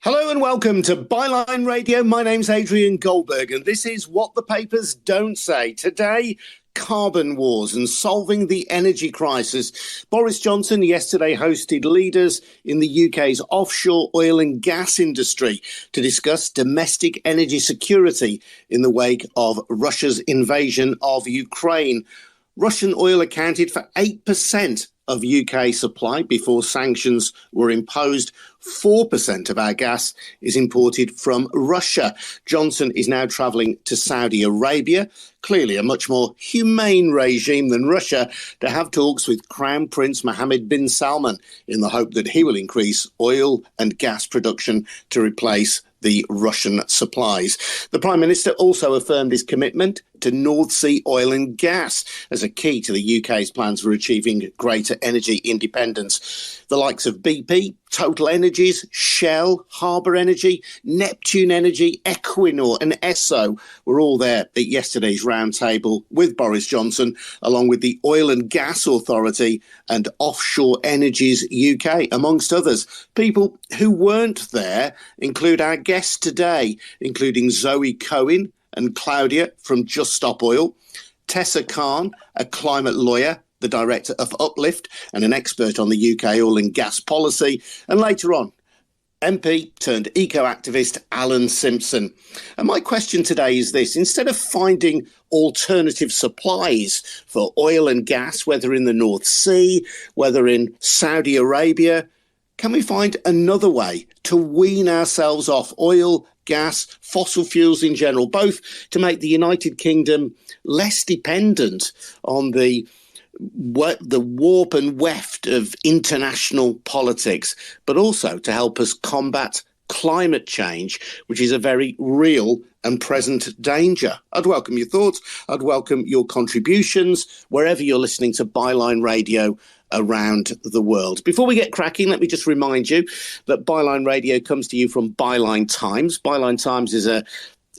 Hello and welcome to Byline Radio. My name's Adrian Goldberg and this is What the Papers Don't Say. Today, carbon wars and solving the energy crisis. Boris Johnson yesterday hosted leaders in the UK's offshore oil and gas industry to discuss domestic energy security in the wake of Russia's invasion of Ukraine. Russian oil accounted for 8% of UK supply before sanctions were imposed. 4% of our gas is imported from Russia. Johnson is now travelling to Saudi Arabia, clearly a much more humane regime than Russia, to have talks with Crown Prince Mohammed bin Salman in the hope that he will increase oil and gas production to replace the Russian supplies. The Prime Minister also affirmed his commitment to North Sea oil and gas as a key to the UK's plans for achieving greater energy independence. The likes of BP, Total Energies, Shell, Harbour Energy, Neptune Energy, Equinor and Esso were all there at yesterday's roundtable with Boris Johnson, along with the Oil and Gas Authority and Offshore Energies UK, amongst others. People who weren't there include our guests today, including Zoe Cohen and Claudia from Just Stop Oil, Tessa Khan, a climate lawyer, the director of Uplift and an expert on the UK oil and gas policy, and later on, MP turned eco-activist Alan Simpson. And my question today is this: instead of finding alternative supplies for oil and gas, whether in the North Sea, whether in Saudi Arabia, can we find another way to wean ourselves off oil, gas, fossil fuels in general, both to make the United Kingdom less dependent on the warp and weft of international politics, but also to help us combat climate change, which is a very real and present danger? I'd welcome your thoughts. I'd welcome your contributions wherever you're listening to Byline Radio around the world. Before we get cracking, let me just remind you that Byline Radio comes to you from Byline Times. Byline Times is a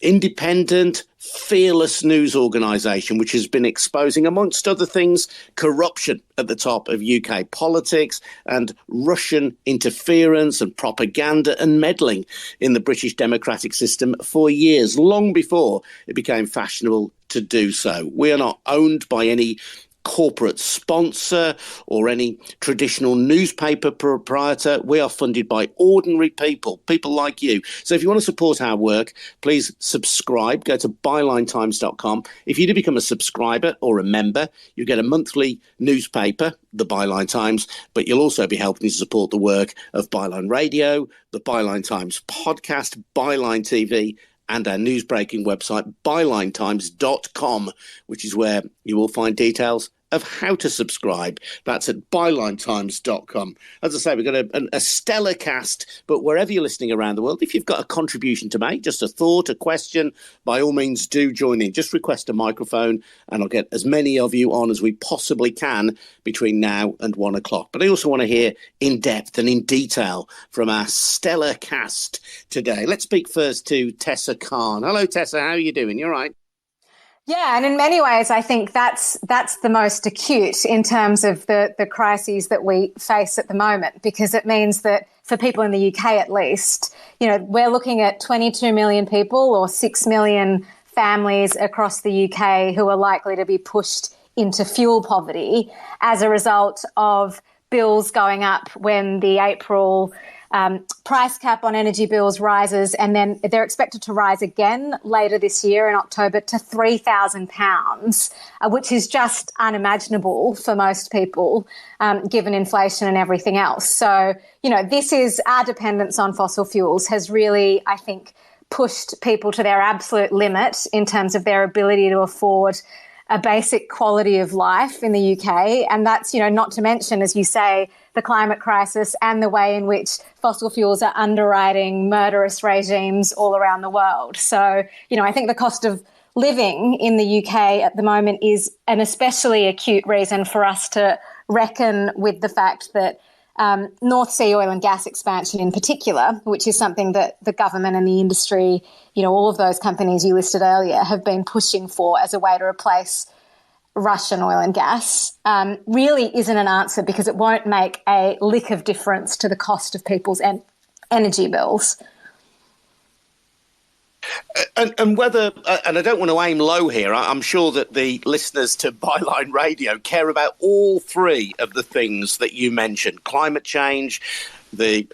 independent, fearless news organisation which has been exposing, amongst other things, corruption at the top of UK politics and Russian interference and propaganda and meddling in the British democratic system for years, long before it became fashionable to do so. We are not owned by any corporate sponsor or any traditional newspaper proprietor. We are funded by ordinary people like you. So if you want to support our work, please subscribe. Go to bylinetimes.com. If you do become a subscriber or a member, you get a monthly newspaper, the Byline Times, but you'll also be helping to support the work of Byline Radio, the Byline Times podcast, Byline TV, and our news-breaking website, bylinetimes.com, which is where you will find details of how to subscribe. That's at bylinetimes.com. As I say, we've got a stellar cast, but wherever you're listening around the world, if you've got a contribution to make, just a thought, a question, by all means do join in. Just request a microphone and I'll get as many of you on as we possibly can between now and 1 o'clock. But I also want to hear in depth and in detail from our stellar cast today. Let's speak first to Tessa Khan. Hello, Tessa. How are you doing? You all right? Yeah, and in many ways, I think that's the most acute in terms of the crises that we face at the moment, because it means that for people in the UK at least, you know, we're looking at 22 million people or 6 million families across the UK who are likely to be pushed into fuel poverty as a result of bills going up when the April price cap on energy bills rises, and then they're expected to rise again later this year in October to £3,000, which is just unimaginable for most people, given inflation and everything else. So, you know, this is our dependence on fossil fuels has really, I think, pushed people to their absolute limit in terms of their ability to afford a basic quality of life in the UK. And that's, you know, not to mention, as you say, the climate crisis and the way in which fossil fuels are underwriting murderous regimes all around the world. So, you know, I think the cost of living in the UK at the moment is an especially acute reason for us to reckon with the fact that North Sea oil and gas expansion in particular, which is something that the government and the industry, you know, all of those companies you listed earlier have been pushing for as a way to replace Russian oil and gas, really isn't an answer, because it won't make a lick of difference to the cost of people's energy bills. And whether, and I don't want to aim low here, I'm sure that the listeners to Byline Radio care about all three of the things that you mentioned: climate change, the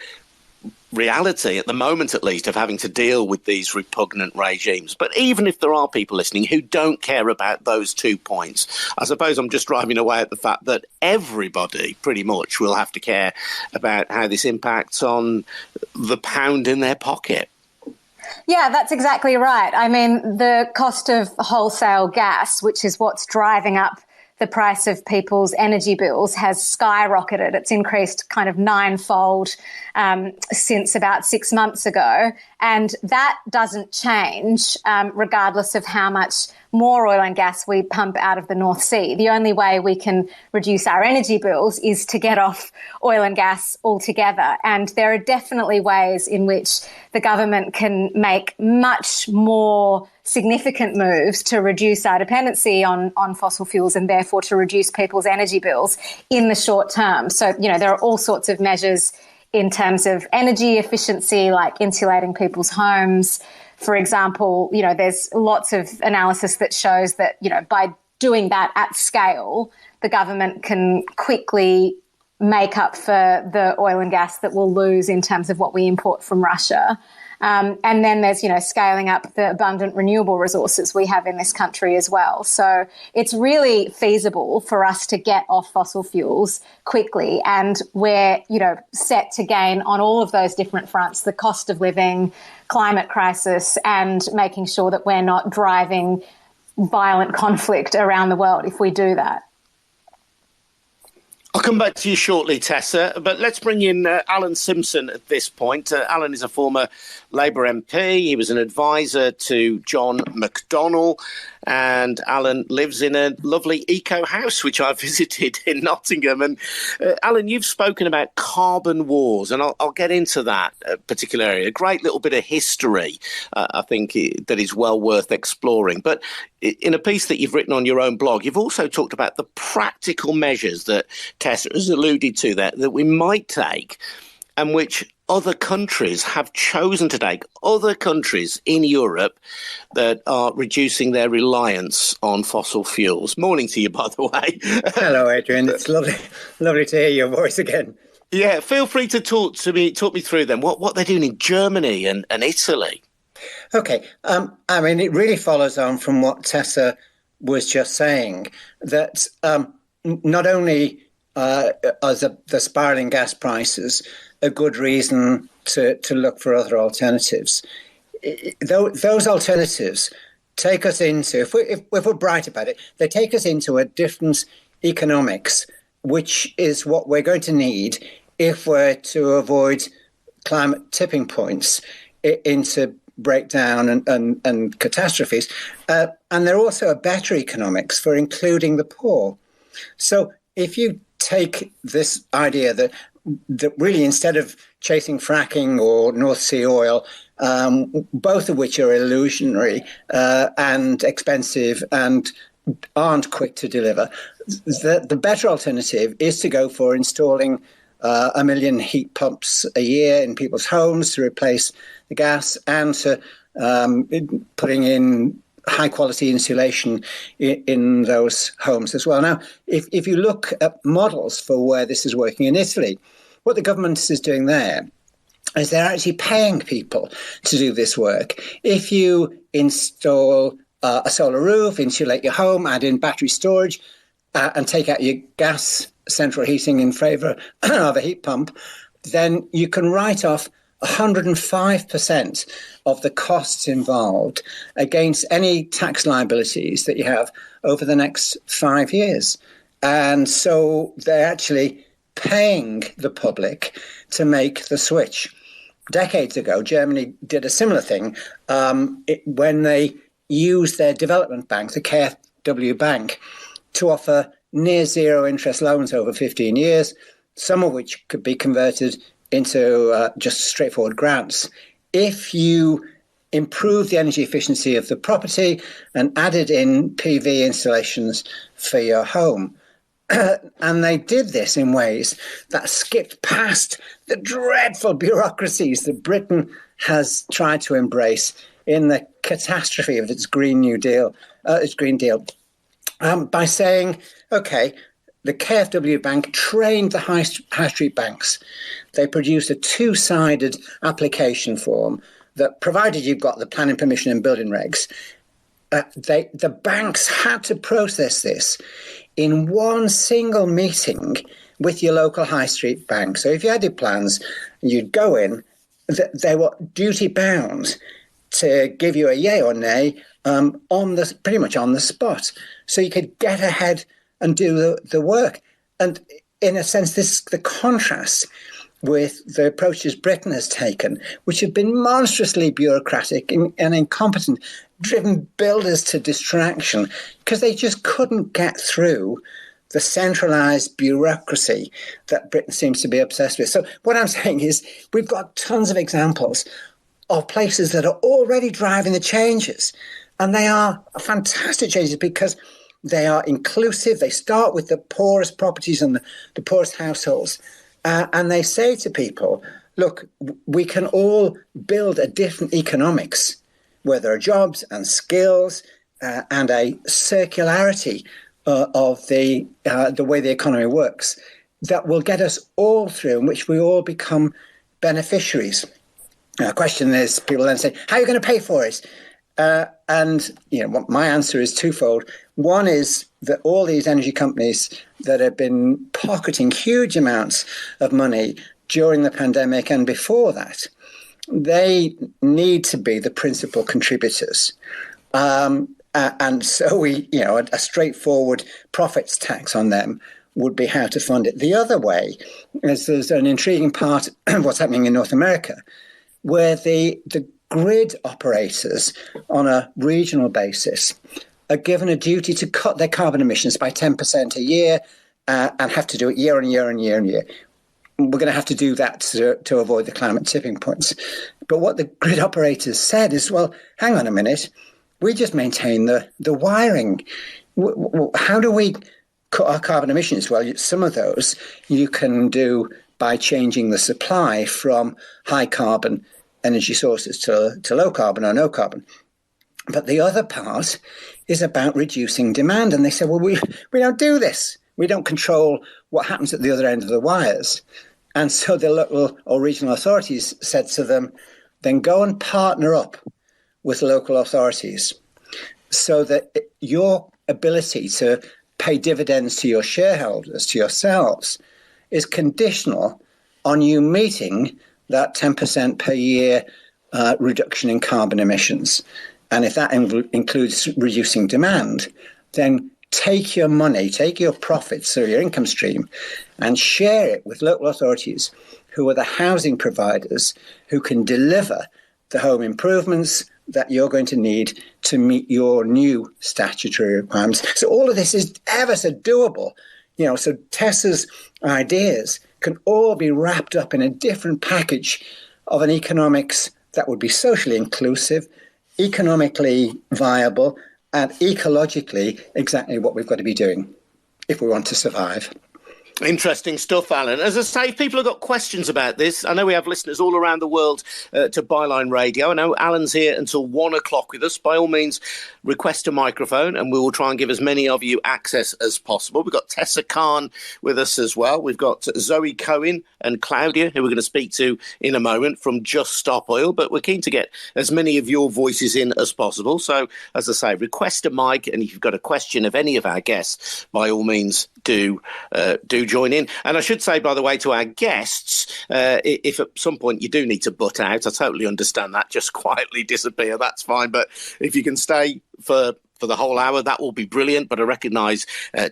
reality, at the moment at least, of having to deal with these repugnant regimes. But even if there are people listening who don't care about those 2 points, I suppose I'm just driving away at the fact that everybody pretty much will have to care about how this impacts on the pound in their pocket. Yeah, that's exactly right. I mean, the cost of wholesale gas, which is what's driving up the price of people's energy bills, has skyrocketed. It's increased kind of ninefold since about 6 months ago. And that doesn't change regardless of how much more oil and gas we pump out of the North Sea. The only way we can reduce our energy bills is to get off oil and gas altogether. And there are definitely ways in which the government can make much more significant moves to reduce our dependency on fossil fuels and therefore to reduce people's energy bills in the short term. So, there are all sorts of measures in terms of energy efficiency, like insulating people's homes. For example, there's lots of analysis that shows that, by doing that at scale, the government can quickly make up for the oil and gas that we'll lose in terms of what we import from Russia. And then there's, scaling up the abundant renewable resources we have in this country as well. So it's really feasible for us to get off fossil fuels quickly. And we're, set to gain on all of those different fronts: the cost of living, climate crisis, and making sure that we're not driving violent conflict around the world if we do that. I'll come back to you shortly, Tessa, but let's bring in Alan Simpson at this point. Alan is a former Labour MP. He was an advisor to John McDonnell, and Alan lives in a lovely eco house, which I visited in Nottingham. And Alan, you've spoken about carbon wars, and I'll get into that particular area. A great little bit of history, I think, that is well worth exploring. But in a piece that you've written on your own blog, you've also talked about the practical measures that Tessa has alluded to that we might take, and which other countries have chosen to take, other countries in Europe that are reducing their reliance on fossil fuels. Morning to you, by the way. Hello, Adrian. It's lovely to hear your voice again. Yeah, feel free to talk me through them, what they're doing in Germany and Italy. Okay. It really follows on from what Tessa was just saying, that not only are the spiralling gas prices a good reason to look for other alternatives, those alternatives take us into, if we're bright about it, they take us into a different economics, which is what we're going to need if we're to avoid climate tipping points into breakdown and catastrophes. And they're also a better economics for including the poor. So if you take this idea that really, instead of chasing fracking or North Sea oil, both of which are illusionary and expensive and aren't quick to deliver, the better alternative is to go for installing 1 million heat pumps a year in people's homes to replace the gas, and to putting in high-quality insulation in those homes as well. Now, if you look at models for where this is working in Italy, what the government is doing there is they're actually paying people to do this work. If you install a solar roof, insulate your home, add in battery storage, and take out your gas central heating in favour of a heat pump, then you can write off 105% of the costs involved against any tax liabilities that you have over the next 5 years. And so they're actually paying the public to make the switch. Decades ago, Germany did a similar thing when they used their development bank, the KfW Bank, to offer near zero interest loans over 15 years, some of which could be converted into just straightforward grants. If you improve the energy efficiency of the property and added in PV installations for your home. And they did this in ways that skipped past the dreadful bureaucracies that Britain has tried to embrace in the catastrophe of its Green Deal, by saying, OK, the KfW Bank trained the high street banks. They produced a two-sided application form that, provided you've got the planning permission and building regs, the banks had to process this in one single meeting with your local high street bank. So if you had your plans, you'd go in, they were duty bound to give you a yay or nay pretty much on the spot. So you could get ahead and do the work. And in a sense, the contrast with the approaches Britain has taken, which have been monstrously bureaucratic and incompetent, driven builders to distraction because they just couldn't get through the centralised bureaucracy that Britain seems to be obsessed with. So what I'm saying is we've got tons of examples of places that are already driving the changes. And they are fantastic changes because they are inclusive. They start with the poorest properties and the poorest households. And they say to people, look, we can all build a different economics where there are jobs and skills and a circularity of the way the economy works that will get us all through, in which we all become beneficiaries. The question is, people then say, how are you going to pay for it? And my answer is twofold. One is that all these energy companies that have been pocketing huge amounts of money during the pandemic and before that, they need to be the principal contributors. And so a straightforward profits tax on them would be how to fund it. The other way is there's an intriguing part of what's happening in North America, where the grid operators on a regional basis are given a duty to cut their carbon emissions by 10% a year and have to do it year on year and year and year. We're going to have to do that to avoid the climate tipping points. But what the grid operators said is, well, hang on a minute, we just maintain the wiring. How do we cut our carbon emissions? Well, some of those you can do by changing the supply from high carbon energy sources to low carbon or no carbon. But the other part is about reducing demand. And they said, well, we don't do this. We don't control what happens at the other end of the wires. And so the local or regional authorities said to them, then go and partner up with local authorities so that your ability to pay dividends to your shareholders, to yourselves, is conditional on you meeting that 10% per year reduction in carbon emissions. And if that includes reducing demand, then take your money, take your profits, so your income stream, and share it with local authorities who are the housing providers who can deliver the home improvements that you're going to need to meet your new statutory requirements. So all of this is ever so doable. So Tessa's ideas can all be wrapped up in a different package of an economics that would be socially inclusive, economically viable, and ecologically exactly what we've got to be doing if we want to survive. Interesting stuff, Alan. As I say, if people have got questions about this, I know we have listeners all around the world to Byline Radio. I know Alan's here until 1 o'clock with us. By all means, request a microphone and we will try and give as many of you access as possible. We've got Tessa Khan with us as well. We've got Zoe Cohen and Claudia, who we're going to speak to in a moment from Just Stop Oil. But we're keen to get as many of your voices in as possible. So, as I say, request a mic. And if you've got a question of any of our guests, by all means, do join in. And I should say, by the way, to our guests, if at some point you do need to butt out, I totally understand that. Just quietly disappear, that's fine. But if you can stay for the whole hour, that will be brilliant. But I recognise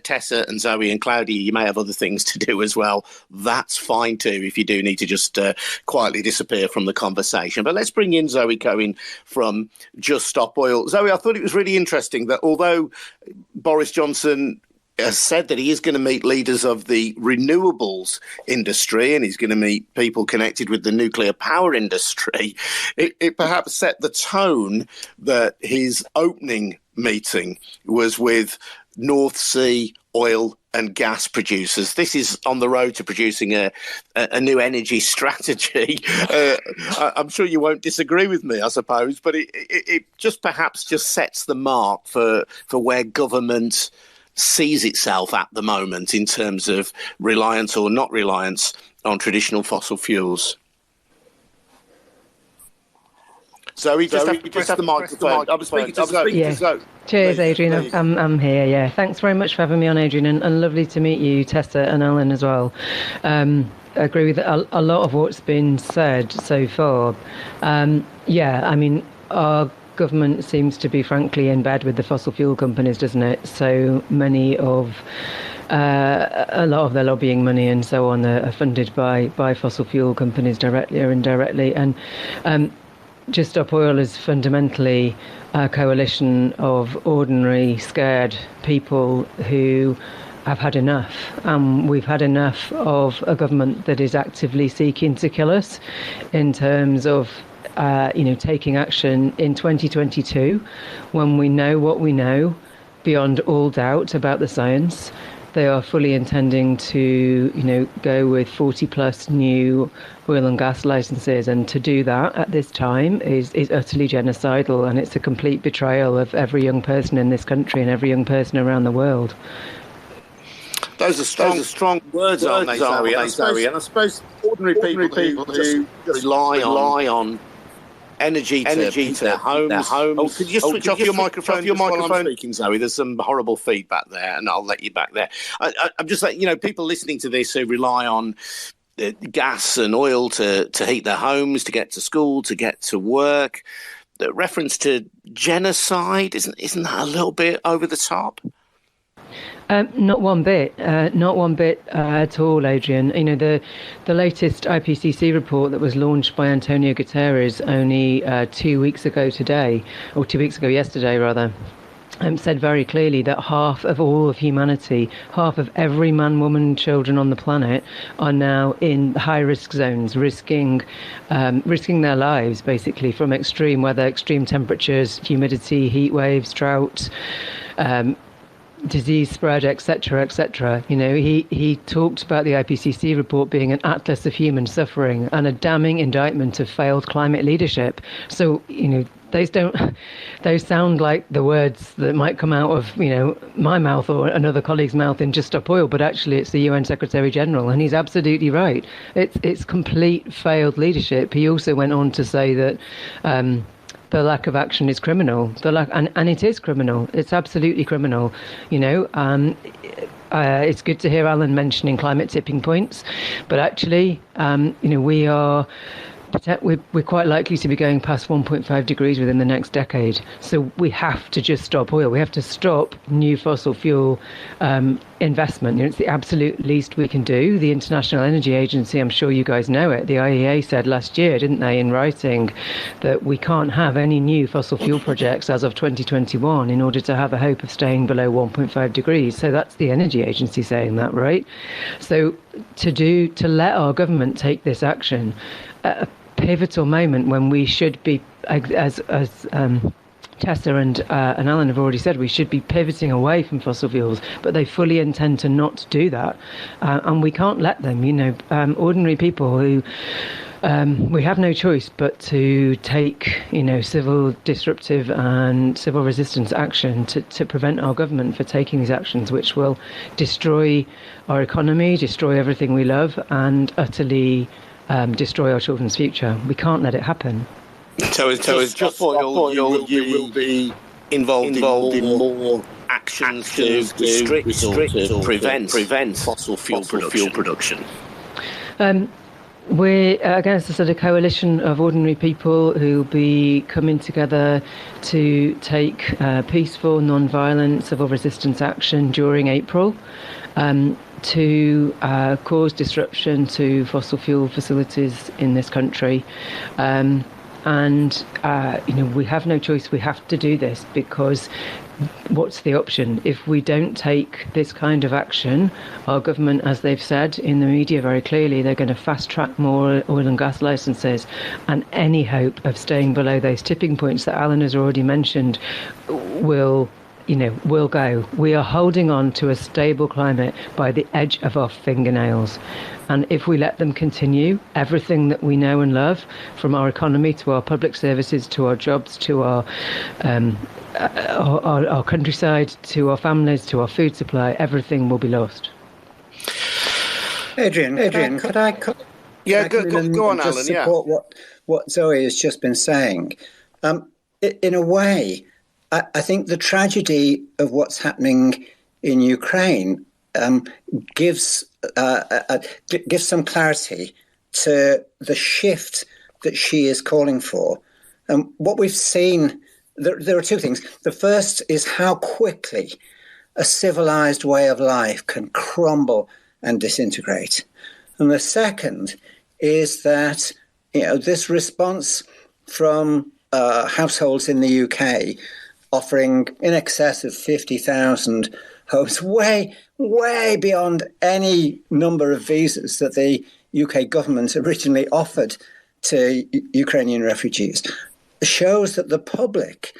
Tessa and Zoe and Claudia, you may have other things to do as well. That's fine too, if you do need to just quietly disappear from the conversation. But let's bring in Zoe Cohen from Just Stop Oil. Zoe, I thought it was really interesting that although Boris Johnson has said that he is going to meet leaders of the renewables industry and he's going to meet people connected with the nuclear power industry, it perhaps set the tone that his opening meeting was with North Sea oil and gas producers. This is on the road to producing a new energy strategy. I'm sure you won't disagree with me, I suppose, but it just perhaps just sets the mark for where government sees itself at the moment in terms of reliance or not reliance on traditional fossil fuels. Zoe, just have the microphone. I'm speaking to Zoe. Cheers, Adrian. I'm here. Yeah, thanks very much for having me on, Adrian, and lovely to meet you, Tessa and Alan as well. I agree with a lot of what's been said so far. I mean, our government seems to be frankly in bed with the fossil fuel companies, doesn't it? So many of a lot of their lobbying money and so on are funded by fossil fuel companies directly or indirectly, and Just Stop Oil is fundamentally a coalition of ordinary, scared people who have had enough. We've had enough of a government that is actively seeking to kill us in terms of taking action in 2022 when we know what we know beyond all doubt about the science. They are fully intending to, go with 40 plus new oil and gas licenses. And to do that at this time is utterly genocidal. And it's a complete betrayal of every young person in this country and every young person around the world. Those are strong words, aren't they, Zoe? And I suppose ordinary people who just rely on energy to heat their homes. Oh, could you just switch off your microphone? While I'm speaking, Zoe. There's some horrible feedback there, and I'll let you back there. I'm just like, people listening to this who rely on gas and oil to heat their homes, to get to school, to get to work. The reference to genocide, isn't that a little bit over the top? Not one bit at all, Adrian. The latest IPCC report that was launched by Antonio Guterres only 2 weeks ago yesterday rather, said very clearly that half of all of humanity, half of every man, woman, children on the planet are now in high-risk zones, risking their lives, basically, from extreme weather, extreme temperatures, humidity, heat waves, drought, disease spread, etc., etc. He talked about the IPCC report being an atlas of human suffering and a damning indictment of failed climate leadership. So, those sound like the words that might come out of, my mouth or another colleague's mouth in Just Stop Oil, but actually it's the UN Secretary General, and he's absolutely right. It's complete failed leadership. He also went on to say that the lack of action is criminal. And it is criminal. It's absolutely criminal. It's good to hear Alan mentioning climate tipping points, but actually, we're quite likely to be going past 1.5 degrees within the next decade. So we have to just stop oil. We have to stop new fossil fuel investment. It's the absolute least we can do. The International Energy Agency, I'm sure you guys know it, the IEA said last year, didn't they, in writing, that we can't have any new fossil fuel projects as of 2021 in order to have a hope of staying below 1.5 degrees. So that's the Energy Agency saying that, right? So to let our government take this action, a pivotal moment when we should be, as Tessa and Alan have already said, we should be pivoting away from fossil fuels, but they fully intend to not do that, and we can't let them. Ordinary people who we have no choice but to take, civil disruptive and civil resistance action to prevent our government for taking these actions, which will destroy our economy, destroy everything we love, and utterly destroy our children's future. We can't let it happen. So it's just what you will be involved in more actions to restrict or prevent fossil fuel production. We're, against a coalition of ordinary people who will be coming together to take peaceful, non-violent civil resistance action during April to cause disruption to fossil fuel facilities in this country. We have no choice. We have to do this because what's the option? If we don't take this kind of action, our government, as they've said in the media very clearly, they're going to fast track more oil and gas licenses, and any hope of staying below those tipping points that Alan has already mentioned will will go. We are holding on to a stable climate by the edge of our fingernails. And if we let them continue, everything that we know and love, from our economy to our public services, to our jobs, to our countryside, to our families, to our food supply, everything will be lost. Adrian, could I go on, Alan. Support what Zoe has just been saying. In a way, I think the tragedy of what's happening in Ukraine gives some clarity to the shift that she is calling for. What we've seen, there are two things. The first is how quickly a civilized way of life can crumble and disintegrate. And the second is that this response from households in the UK offering in excess of 50,000 homes, way beyond any number of visas that the UK government originally offered to Ukrainian refugees, shows that the public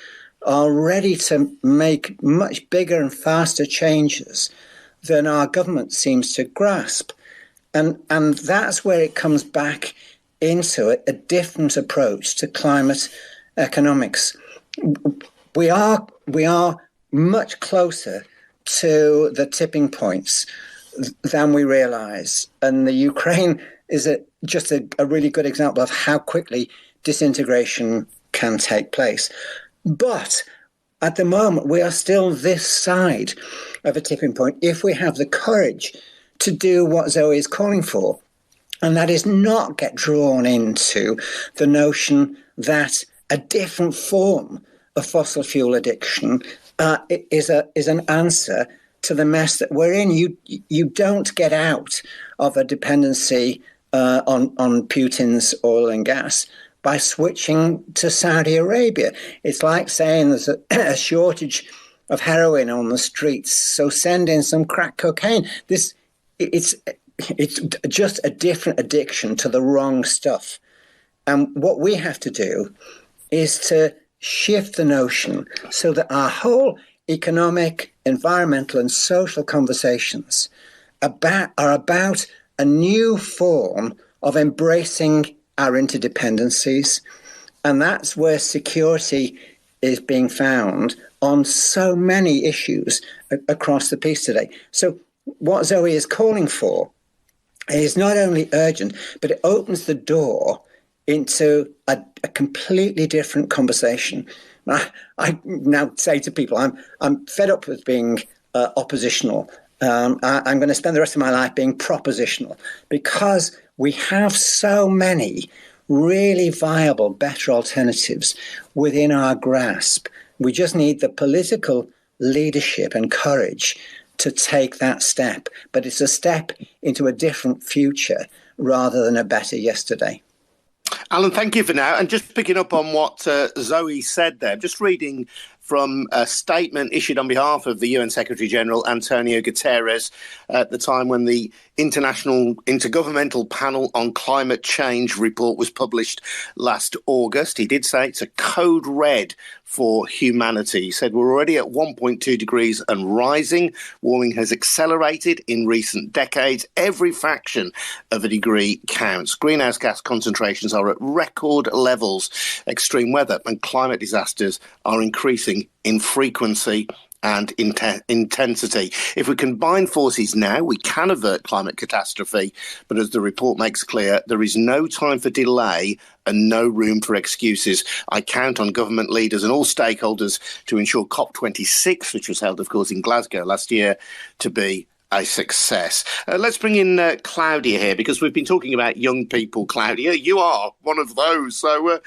are ready to make much bigger and faster changes than our government seems to grasp. And that's where it comes back into a different approach to climate economics. We are much closer to the tipping points than we realize. And the Ukraine is just a really good example of how quickly disintegration can take place. But at the moment, we are still this side of a tipping point if we have the courage to do what Zoe is calling for. And that is not get drawn into the notion that a different form of fossil fuel addiction is an answer to the mess that we're in. You don't get out of a dependency on Putin's oil and gas by switching to Saudi Arabia. It's like saying there's a shortage of heroin on the streets, so send in some crack cocaine. It's just a different addiction to the wrong stuff. And what we have to do is to shift the notion so that our whole economic, environmental and social conversations are about a new form of embracing our interdependencies. And that's where security is being found on so many issues across the piece today. So what Zoe is calling for is not only urgent, but it opens the door into a completely different conversation. I now say to people, I'm fed up with being oppositional. I'm going to spend the rest of my life being propositional, because we have so many really viable, better alternatives within our grasp. We just need the political leadership and courage to take that step. But it's a step into a different future rather than a better yesterday. Alan, thank you for now. And just picking up on what Zoe said there, just reading from a statement issued on behalf of the UN Secretary-General Antonio Guterres at the time when the International Intergovernmental Panel on Climate Change report was published last August. He did say it's a code red for humanity. He said we're already at 1.2 degrees and rising. Warming has accelerated in recent decades. Every fraction of a degree counts. Greenhouse gas concentrations are at record levels. Extreme weather and climate disasters are increasing in frequency and intensity. If we combine forces now, we can avert climate catastrophe. But as the report makes clear, there is no time for delay and no room for excuses. I count on government leaders and all stakeholders to ensure COP26, which was held, of course, in Glasgow last year, to be a success. Let's bring in Claudia here, because we've been talking about young people. Claudia, you are one of those. So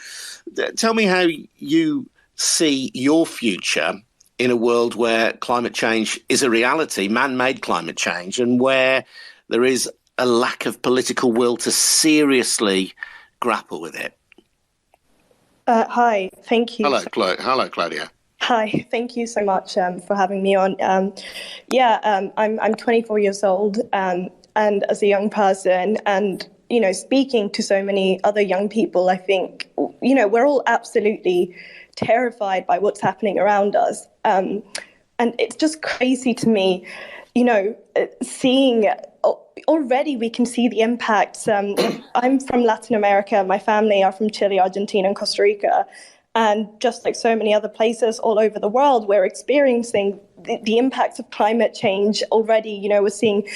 tell me how you see your future in a world where climate change is a reality, man-made climate change, and where there is a lack of political will to seriously grapple with it. Hi, thank you. Hello, Claudia. Hi, thank you so much for having me on. I'm 24 years old, and as a young person, and speaking to so many other young people, I think we're all absolutely terrified by what's happening around us. And it's just crazy to me, you know, seeing already we can see the impacts. I'm from Latin America. My family are from Chile, Argentina, and Costa Rica. And just like so many other places all over the world, we're experiencing the impacts of climate change already. You know, we're seeing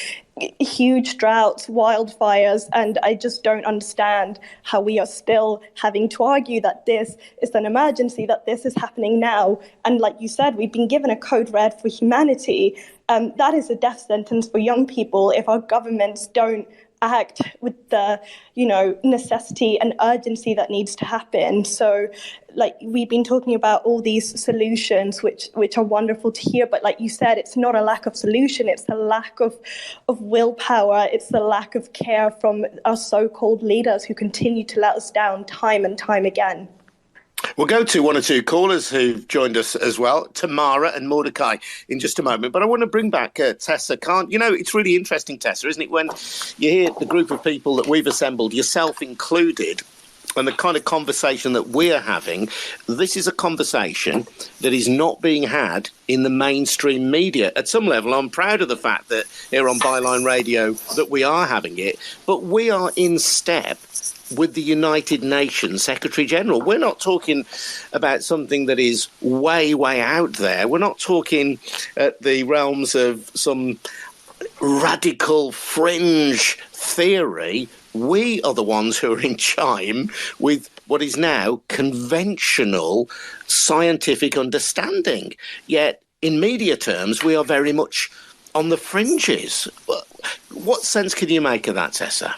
huge droughts, wildfires, and I just don't understand how we are still having to argue that this is an emergency, that this is happening now. And like you said, we've been given a code red for humanity. That is a death sentence for young people if our governments don't act with the, you know, necessity and urgency that needs to happen. So, like, we've been talking about all these solutions, which are wonderful to hear. But like you said, it's not a lack of solution. It's the lack of willpower. It's the lack of care from our so-called leaders who continue to let us down time and time again. We'll go to one or two callers who've joined us as well, Tamara and Mordecai, in just a moment. But I want to bring back Tessa Khan. You know, it's really interesting, Tessa, isn't it, when you hear the group of people that we've assembled, yourself included, and the kind of conversation that we're having. This is a conversation that is not being had in the mainstream media. At some level, I'm proud of the fact that here on Byline Radio that we are having it, but we are in step with the United Nations Secretary General. We're not talking about something that is way, way out there. We're not talking at the realms of some radical fringe theory. We are the ones who are in chime with what is now conventional scientific understanding. Yet, in media terms, we are very much on the fringes. What sense can you make of that, Tessa?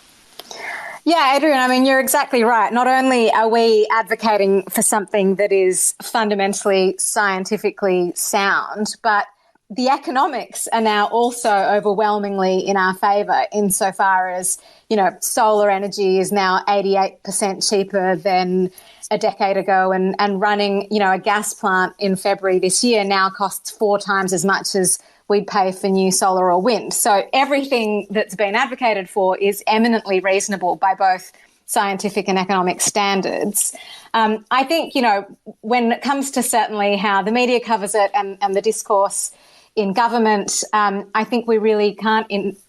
Yeah, Adrian, I mean, you're exactly right. Not only are we advocating for something that is fundamentally scientifically sound, but the economics are now also overwhelmingly in our favour insofar as, you know, solar energy is now 88% cheaper than a decade ago, and running, you know, a gas plant in February this year now costs 4 times as much as we'd pay for new solar or wind. So everything that's been advocated for is eminently reasonable by both scientific and economic standards. I think, you know, when it comes to certainly how the media covers it and the discourse in government, I think we really can't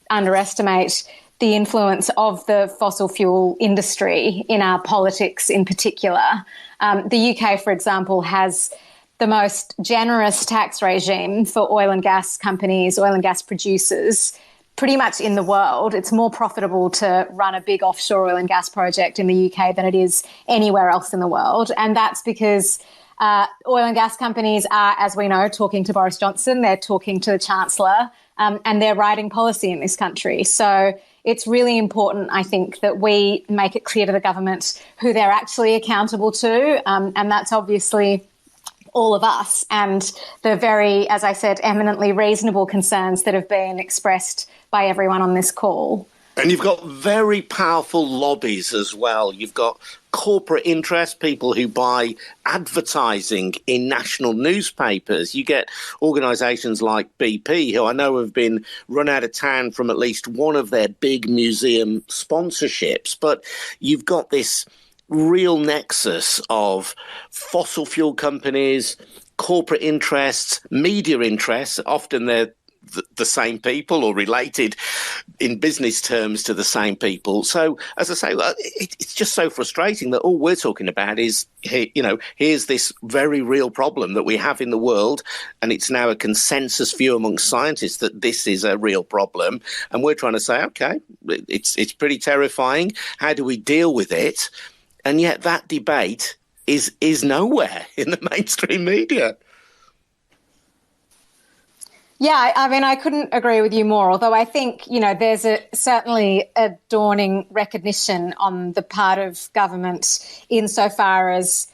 underestimate the influence of the fossil fuel industry in our politics in particular. The UK, for example, has the most generous tax regime for oil and gas companies, oil and gas producers, pretty much in the world. It's more profitable to run a big offshore oil and gas project in the UK than it is anywhere else in the world. And that's because oil and gas companies are, as we know, talking to Boris Johnson, they're talking to the Chancellor, and they're writing policy in this country. So it's really important, I think, that we make it clear to the government who they're actually accountable to, and that's obviously all of us, and the very, as I said, eminently reasonable concerns that have been expressed by everyone on this call. And you've got very powerful lobbies as well. You've got corporate interest, people who buy advertising in national newspapers. You get organisations like BP, who I know have been run out of town from at least one of their big museum sponsorships. But you've got this real nexus of fossil fuel companies, corporate interests, media interests. Often they're the same people or related in business terms to the same people. So, as I say, it's just so frustrating that all we're talking about is, you know, here's this very real problem that we have in the world, and it's now a consensus view amongst scientists that this is a real problem. And we're trying to say, OK, it's pretty terrifying. How do we deal with it? And yet that debate is nowhere in the mainstream media. Yeah, I mean, I couldn't agree with you more, although I think, you know, there's certainly a dawning recognition on the part of government insofar as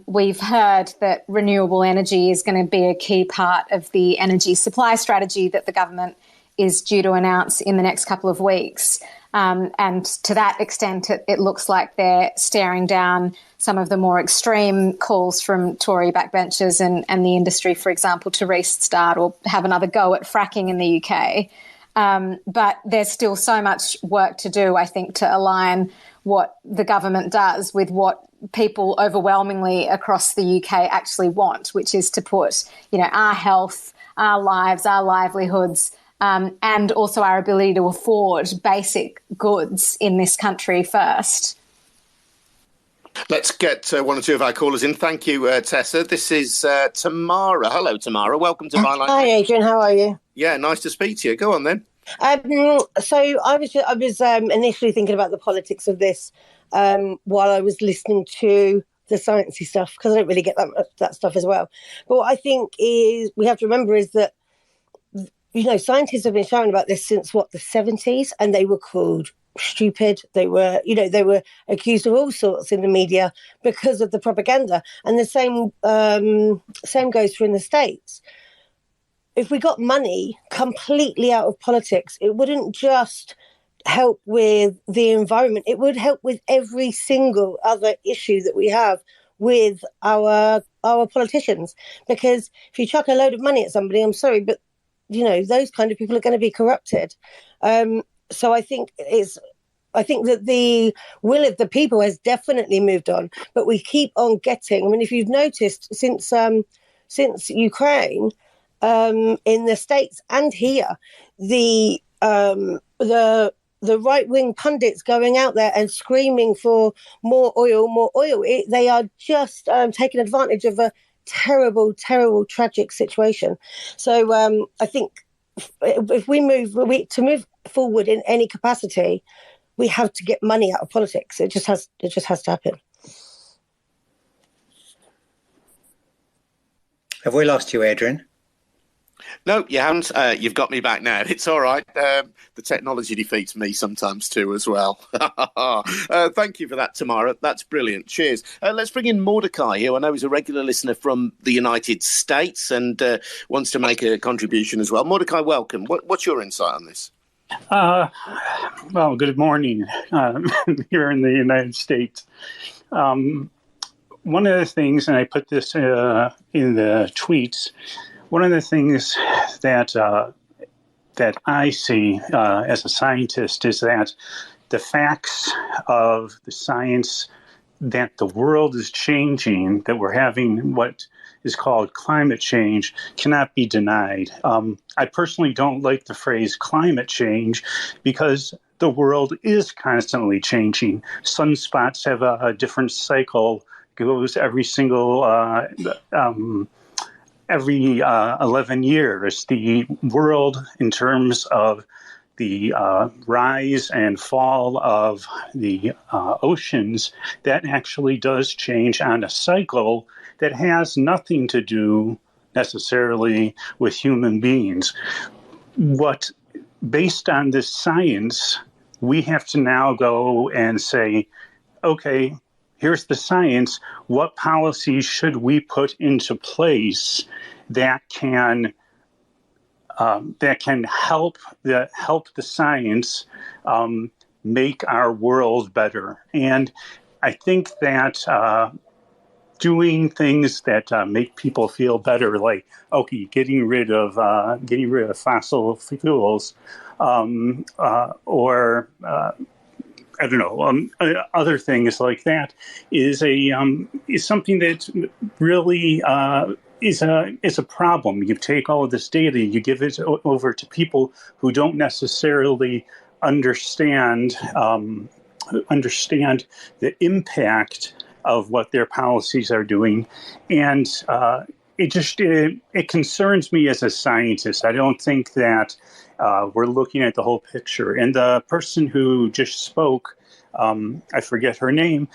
we've heard that renewable energy is going to be a key part of the energy supply strategy that the government is due to announce in the next couple of weeks. And to that extent, it looks like they're staring down some of the more extreme calls from Tory backbenchers and the industry, for example, to restart or have another go at fracking in the UK. But there's still so much work to do, I think, to align what the government does with what people overwhelmingly across the UK actually want, which is to put, you know, our health, our lives, our livelihoods, and also our ability to afford basic goods in this country first. Let's get one or two of our callers in. Thank you, Tessa. This is Tamara. Hello, Tamara. Welcome to Byline. Hi, Adrian. How are you? Yeah, nice to speak to you. Go on then. So I was initially thinking about the politics of this while I was listening to the sciencey stuff, because I don't really get that stuff as well. But what I think is we have to remember is that, you know, scientists have been shouting about this since the 70s, and they were called stupid. They were accused of all sorts in the media because of the propaganda. And the same goes for in the States. If we got money completely out of politics, it wouldn't just help with the environment. It would help with every single other issue that we have with our politicians. Because if you chuck a load of money at somebody, I'm sorry, but you know, those kind of people are going to be corrupted. So I think that the will of the people has definitely moved on, but we keep on getting. I mean, if you've noticed since Ukraine, in the States and here, the right-wing pundits going out there and screaming for more oil. They are just taking advantage of a terrible, terrible, tragic situation. So I think if we move forward in any capacity, we have to get money out of politics. It just has to happen. Have we lost you, Adrian? No, you haven't. You've got me back now. It's all right. The technology defeats me sometimes too as well. Thank you for that, Tamara. That's brilliant. Cheers. Let's bring in Mordecai, who I know is a regular listener from the United States and wants to make a contribution as well. Mordecai, welcome. What's your insight on this? Well, good morning here in the United States. One of the things, and I put this in the tweets, one of the things that I see as a scientist is that the facts of the science that the world is changing, that we're having what is called climate change, cannot be denied. I personally don't like the phrase climate change because the world is constantly changing. Sunspots have a different cycle, goes every single every 11 years. The world, in terms of the rise and fall of the oceans, that actually does change on a cycle that has nothing to do necessarily with human beings. Based on this science, we have to now go and say, okay, here's the science. What policies should we put into place that can help the science make our world better? And I think that doing things that make people feel better, like getting rid of fossil fuels, or I don't know, other things like that, is something that really is a problem. You take all of this data, you give it over to people who don't necessarily understand the impact of what their policies are doing, and it concerns me as a scientist. I don't think that we're looking at the whole picture. And the person who just spoke, I forget her name,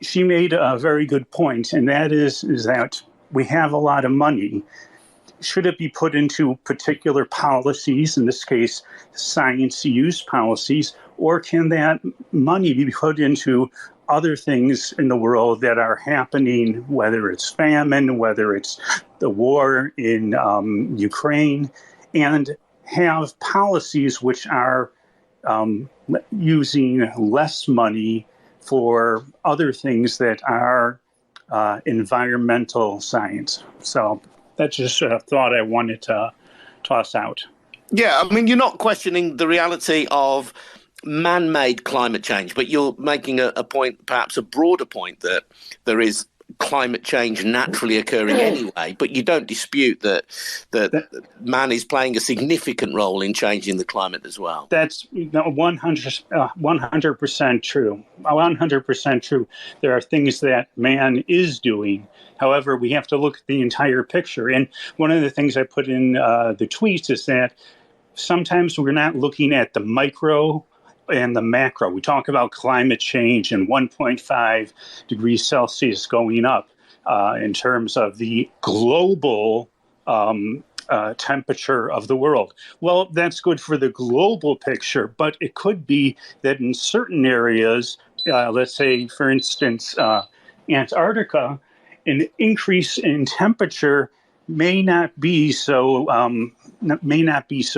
she made a very good point, and that is that we have a lot of money. Should it be put into particular policies, in this case, science use policies, or can that money be put into other things in the world that are happening, whether it's famine, whether it's the war in Ukraine, and have policies which are using less money for other things that are environmental science. So that's just a thought I wanted to toss out. Yeah, I mean, you're not questioning the reality of man-made climate change, but you're making a point, perhaps a broader point, that there is climate change naturally occurring anyway, but you don't dispute that man is playing a significant role in changing the climate as well. That's 100% true. 100% true. There are things that man is doing. However, we have to look at the entire picture. And one of the things I put in the tweets is that sometimes we're not looking at the micro and the macro. We talk about climate change and 1.5 degrees Celsius going up in terms of the global temperature of the world. Well, that's good for the global picture, but it could be that in certain areas, let's say, for instance, Antarctica, an increase in temperature may not be so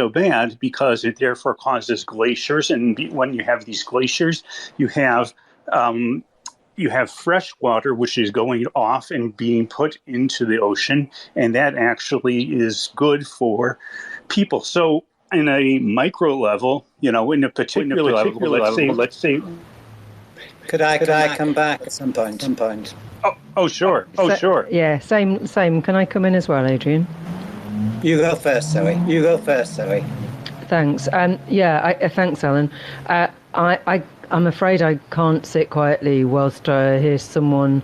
bad because it therefore causes glaciers, and when you have these glaciers, you have fresh water which is going off and being put into the ocean, and that actually is good for people. So, in a micro level, in a particular level, let's say. Could I come back at some point? Oh, sure. Sure. Yeah, same. Can I come in as well, Adrian? You go first, Zoe. Thanks. Thanks, Alan. I'm afraid I can't sit quietly whilst I hear someone,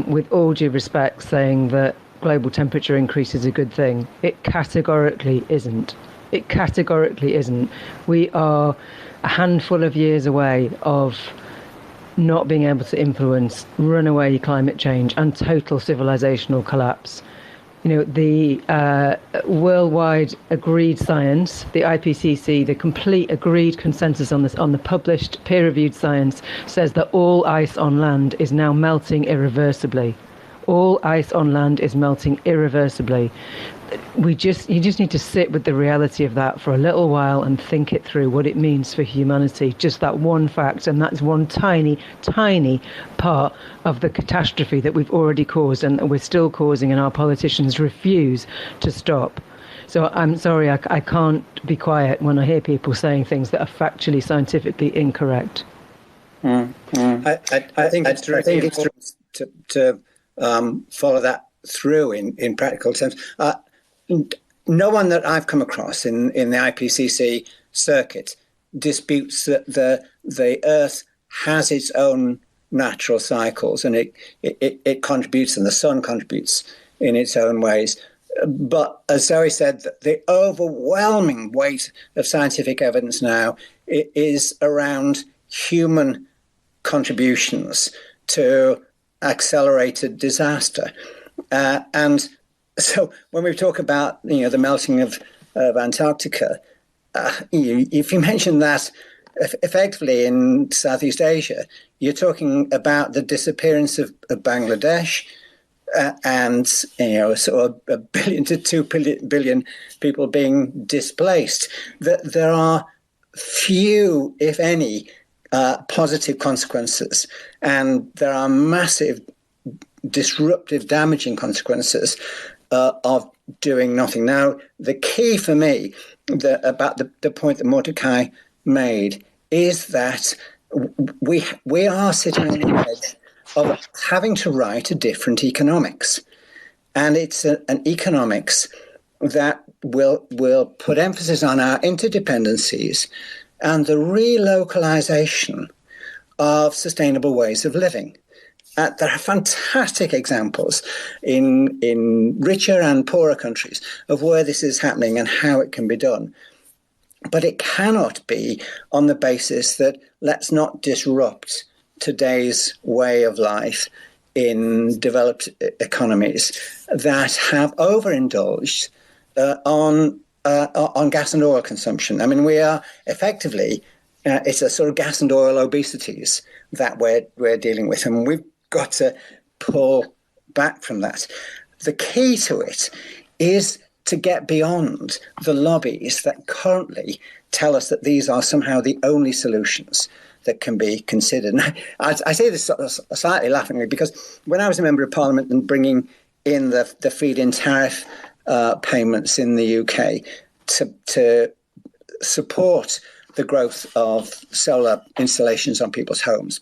with all due respect, saying that global temperature increase is a good thing. It categorically isn't. We are a handful of years away of not being able to influence runaway climate change and total civilizational collapse. The worldwide agreed science, the IPCC, the complete agreed consensus on this, on the published peer-reviewed science, says that all ice on land is now melting irreversibly. All ice on land is melting irreversibly. You just need to sit with the reality of that for a little while and think it through, what it means for humanity. Just that one fact, and that's one tiny, tiny part of the catastrophe that we've already caused and that we're still causing, and our politicians refuse to stop. So I'm sorry, I can't be quiet when I hear people saying things that are factually, scientifically incorrect. I think it's to follow that through in practical terms. No one that I've come across in the IPCC circuit disputes that the Earth has its own natural cycles, and it contributes, and the sun contributes in its own ways. But as Zoe said, the overwhelming weight of scientific evidence now is around human contributions to accelerated disaster. And so when we talk about the melting of Antarctica, if you mention that effectively in Southeast Asia, you're talking about the disappearance of Bangladesh, and sort of 1 billion to 2 billion people being displaced. That there are few, if any, positive consequences, and there are massive disruptive, damaging consequences of doing nothing. Now, the key for me about the point that Mordecai made is that we are sitting on the edge of having to write a different economics. And it's an economics that will put emphasis on our interdependencies and the relocalization of sustainable ways of living. There are fantastic examples in richer and poorer countries of where this is happening and how it can be done. But it cannot be on the basis that let's not disrupt today's way of life in developed economies that have overindulged on gas and oil consumption. I mean, we are effectively, it's a sort of gas and oil obesities that we're dealing with, and we've got to pull back from that. The key to it is to get beyond the lobbies that currently tell us that these are somehow the only solutions that can be considered. And I say this slightly laughingly because when I was a member of Parliament and bringing in the feed-in tariff payments in the UK to support the growth of solar installations on people's homes,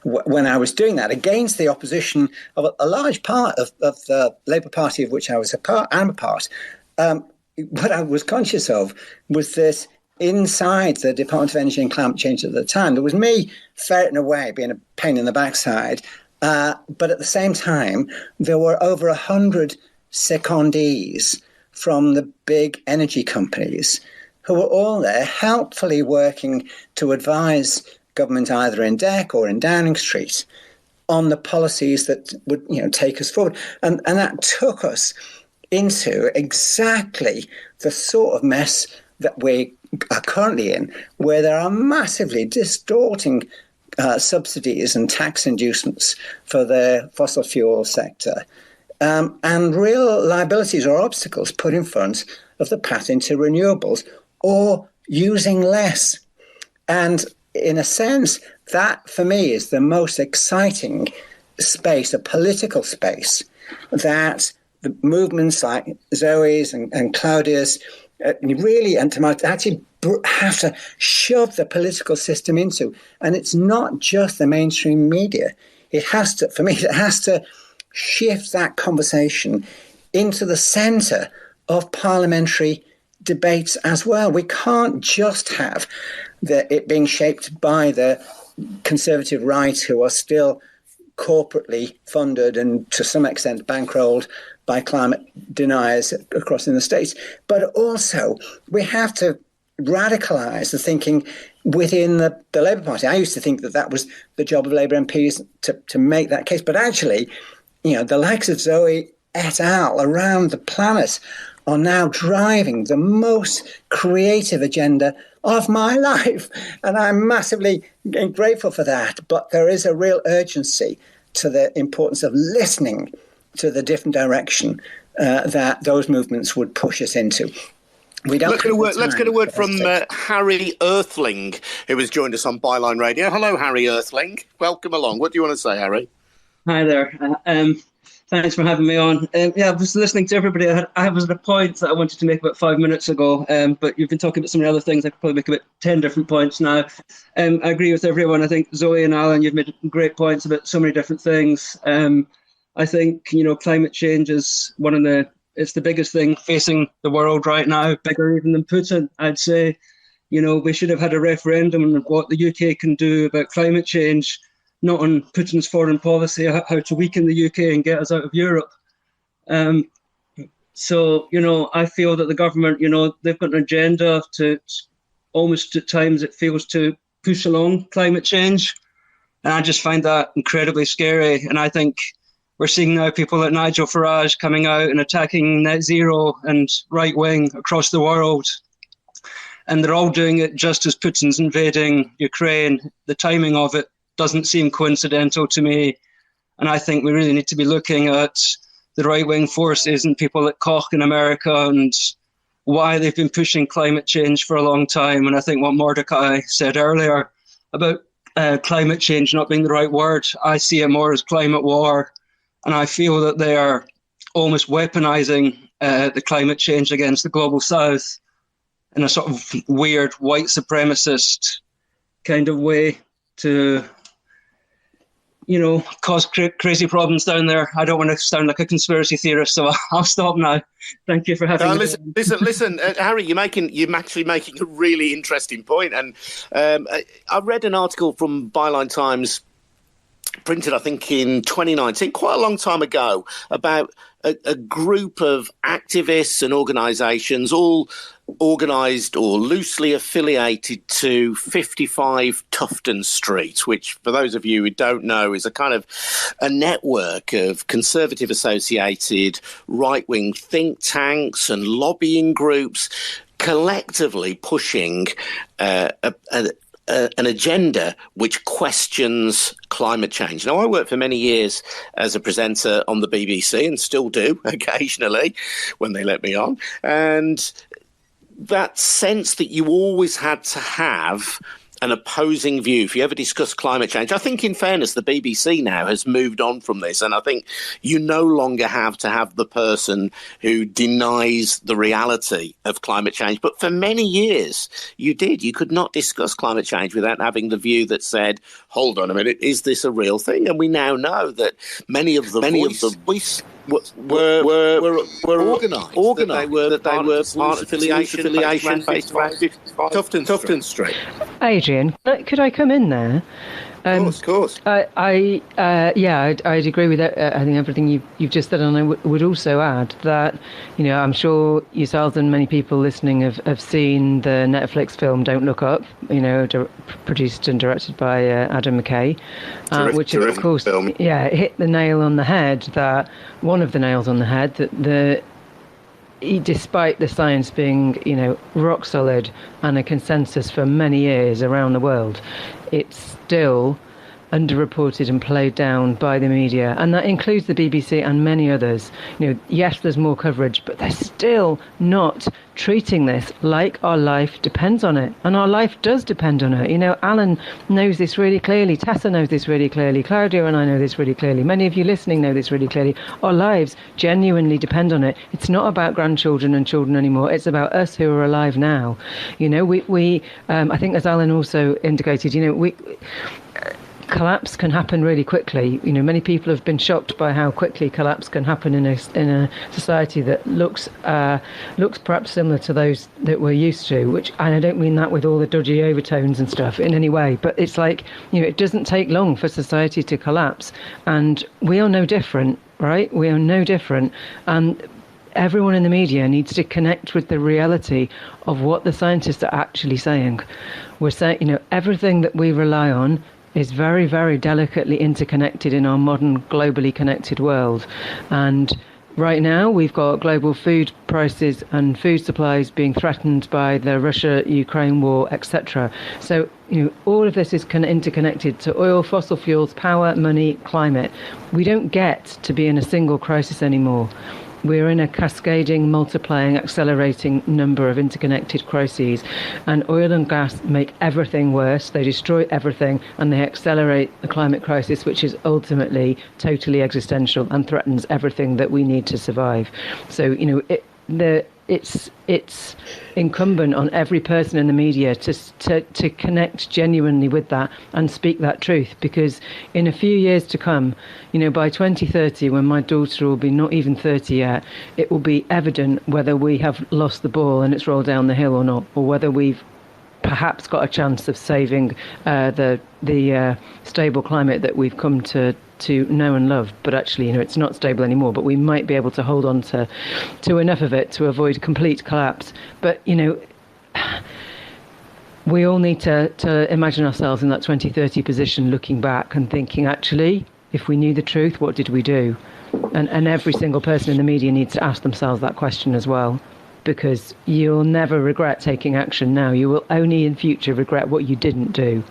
when I was doing that against the opposition of a large part of the Labour Party, of which I was a part. What I was conscious of was that inside the Department of Energy and Climate Change at the time, there was me ferreting away, being a pain in the backside. But at the same time, there were over 100 secondees from the big energy companies who were all there helpfully working to advise government either in DEC or in Downing Street on the policies that would take us forward. And that took us into exactly the sort of mess that we are currently in, where there are massively distorting subsidies and tax inducements for the fossil fuel sector, and real liabilities or obstacles put in front of the path into renewables or using less. And in a sense, that for me is the most exciting space, a political space, that the movements like Zoe's and Claudia's really, and to actually have to shove the political system into. And it's not just the mainstream media. It has to, for me, it has to shift that conversation into the centre of parliamentary debates as well. We can't just have it being shaped by the conservative right, who are still corporately funded and to some extent bankrolled by climate deniers across in the States. But also we have to radicalise the thinking within the Labour Party. I used to think that was the job of Labour MPs to make that case. But actually, the likes of Zoe et al. Around the planet are now driving the most creative agenda of my life. And I'm massively grateful for that. But there is a real urgency to the importance of listening to the different direction that those movements would push us into. Let's get a word from Harry Earthling, who has joined us on Byline Radio. Hello, Harry Earthling. Welcome along. What do you want to say, Harry? Hi there. Thanks for having me on. I was listening to everybody. I was at a point that I wanted to make about 5 minutes ago, but you've been talking about so many other things. I could probably make about 10 different points now. I agree with everyone. I think Zoe and Alan, you've made great points about so many different things. I think, climate change is it's the biggest thing facing the world right now, bigger even than Putin, I'd say. We should have had a referendum on what the UK can do about climate change, not on Putin's foreign policy, how to weaken the UK and get us out of Europe. So, I feel that the government, they've got an agenda to almost at times it feels to push along climate change. And I just find that incredibly scary. And I think we're seeing now people like Nigel Farage coming out and attacking net zero and right wing across the world. And they're all doing it just as Putin's invading Ukraine. The timing of it doesn't seem coincidental to me. And I think we really need to be looking at the right wing forces and people like Koch in America and why they've been pushing climate change for a long time. And I think what Mordecai said earlier about climate change not being the right word, I see it more as climate war. And I feel that they are almost weaponizing the climate change against the global south in a sort of weird white supremacist kind of way to, cause crazy problems down there. I don't want to sound like a conspiracy theorist, so I'll stop now. Thank you for having me. Listen, Harry, you're actually making a really interesting point. And I read an article from Byline Times, printed, I think, in 2019, quite a long time ago, about a group of activists and organisations, all organised or loosely affiliated to 55 Tufton Street, which, for those of you who don't know, is a kind of a network of conservative associated right-wing think tanks and lobbying groups collectively pushing an agenda which questions climate change. Now, I worked for many years as a presenter on the BBC and still do occasionally when they let me on. And that sense that you always had to have an opposing view, if you ever discuss climate change, I think in fairness, the BBC now has moved on from this. And I think you no longer have to have the person who denies the reality of climate change. But for many years, you did. You could not discuss climate change without having the view that said, hold on a minute, is this a real thing? And we now know that many of the voice were organised. That they were part of affiliation based around Tufton Street. Adrian, could I come in there? Of course. I'd agree with I think everything you've just said, and I would also add that, I'm sure yourselves and many people listening have seen the Netflix film Don't Look Up, produced and directed by Adam McKay, which of course, film. It hit the nail on the head. One of the nails on the head that despite the science being, rock solid and a consensus for many years around the world, it's still underreported and played down by the media, and that includes the BBC and many others. Yes, there's more coverage, but they're still not treating this like our life depends on it, and our life does depend on it. Alan knows this really clearly, Tessa knows this really clearly, Claudia and I know this really clearly, many of you listening know this really clearly. Our lives genuinely depend on it. It's not about grandchildren and children anymore, it's about us who are alive now. We I think, as Alan also indicated, collapse can happen really quickly. Many people have been shocked by how quickly collapse can happen in a society that looks perhaps similar to those that we're used to. Which, and I don't mean that with all the dodgy overtones and stuff in any way, but it's like, it doesn't take long for society to collapse, and we are no different, right? We are no different, and everyone in the media needs to connect with the reality of what the scientists are actually saying. We're saying, everything that we rely on is very, very delicately interconnected in our modern, globally connected world. And right now, we've got global food prices and food supplies being threatened by the Russia-Ukraine war, etc. So, all of this is interconnected to oil, fossil fuels, power, money, climate. We don't get to be in a single crisis anymore. We're in a cascading, multiplying, accelerating number of interconnected crises, and oil and gas make everything worse. They destroy everything, and they accelerate the climate crisis, which is ultimately totally existential and threatens everything that we need to survive. So, it's incumbent on every person in the media to connect genuinely with that and speak that truth, because in a few years to come, by 2030, when my daughter will be not even 30 yet, it will be evident whether we have lost the ball and it's rolled down the hill or not, or whether we've perhaps got a chance of saving the stable climate that we've come to know and love. But actually, it's not stable anymore, but we might be able to hold on to enough of it to avoid complete collapse. But, we all need to imagine ourselves in that 2030 position, looking back and thinking, actually, if we knew the truth, what did we do? And every single person in the media needs to ask themselves that question as well, because you'll never regret taking action now. You will only in future regret what you didn't do.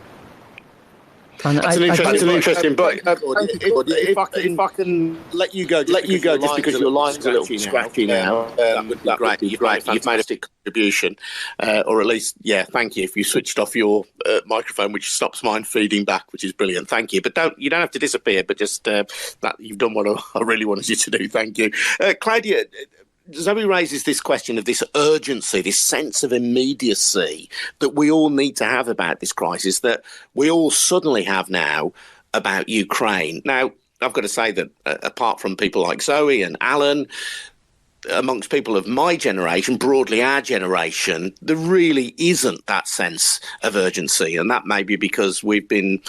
And that's an interesting. But if I can let you go, just because your line's a little scratchy now, that would be great. You've made a fantastic contribution, or at least, thank you. If you switched off your microphone, which stops mine feeding back, which is brilliant. Thank you. But you don't have to disappear. But just that you've done what I really wanted you to do. Thank you, Claudia. Zoe raises this question of this urgency, this sense of immediacy that we all need to have about this crisis, that we all suddenly have now about Ukraine. Now, I've got to say that apart from people like Zoe and Alan, amongst people of my generation, broadly our generation, there really isn't that sense of urgency. And that may be because we've been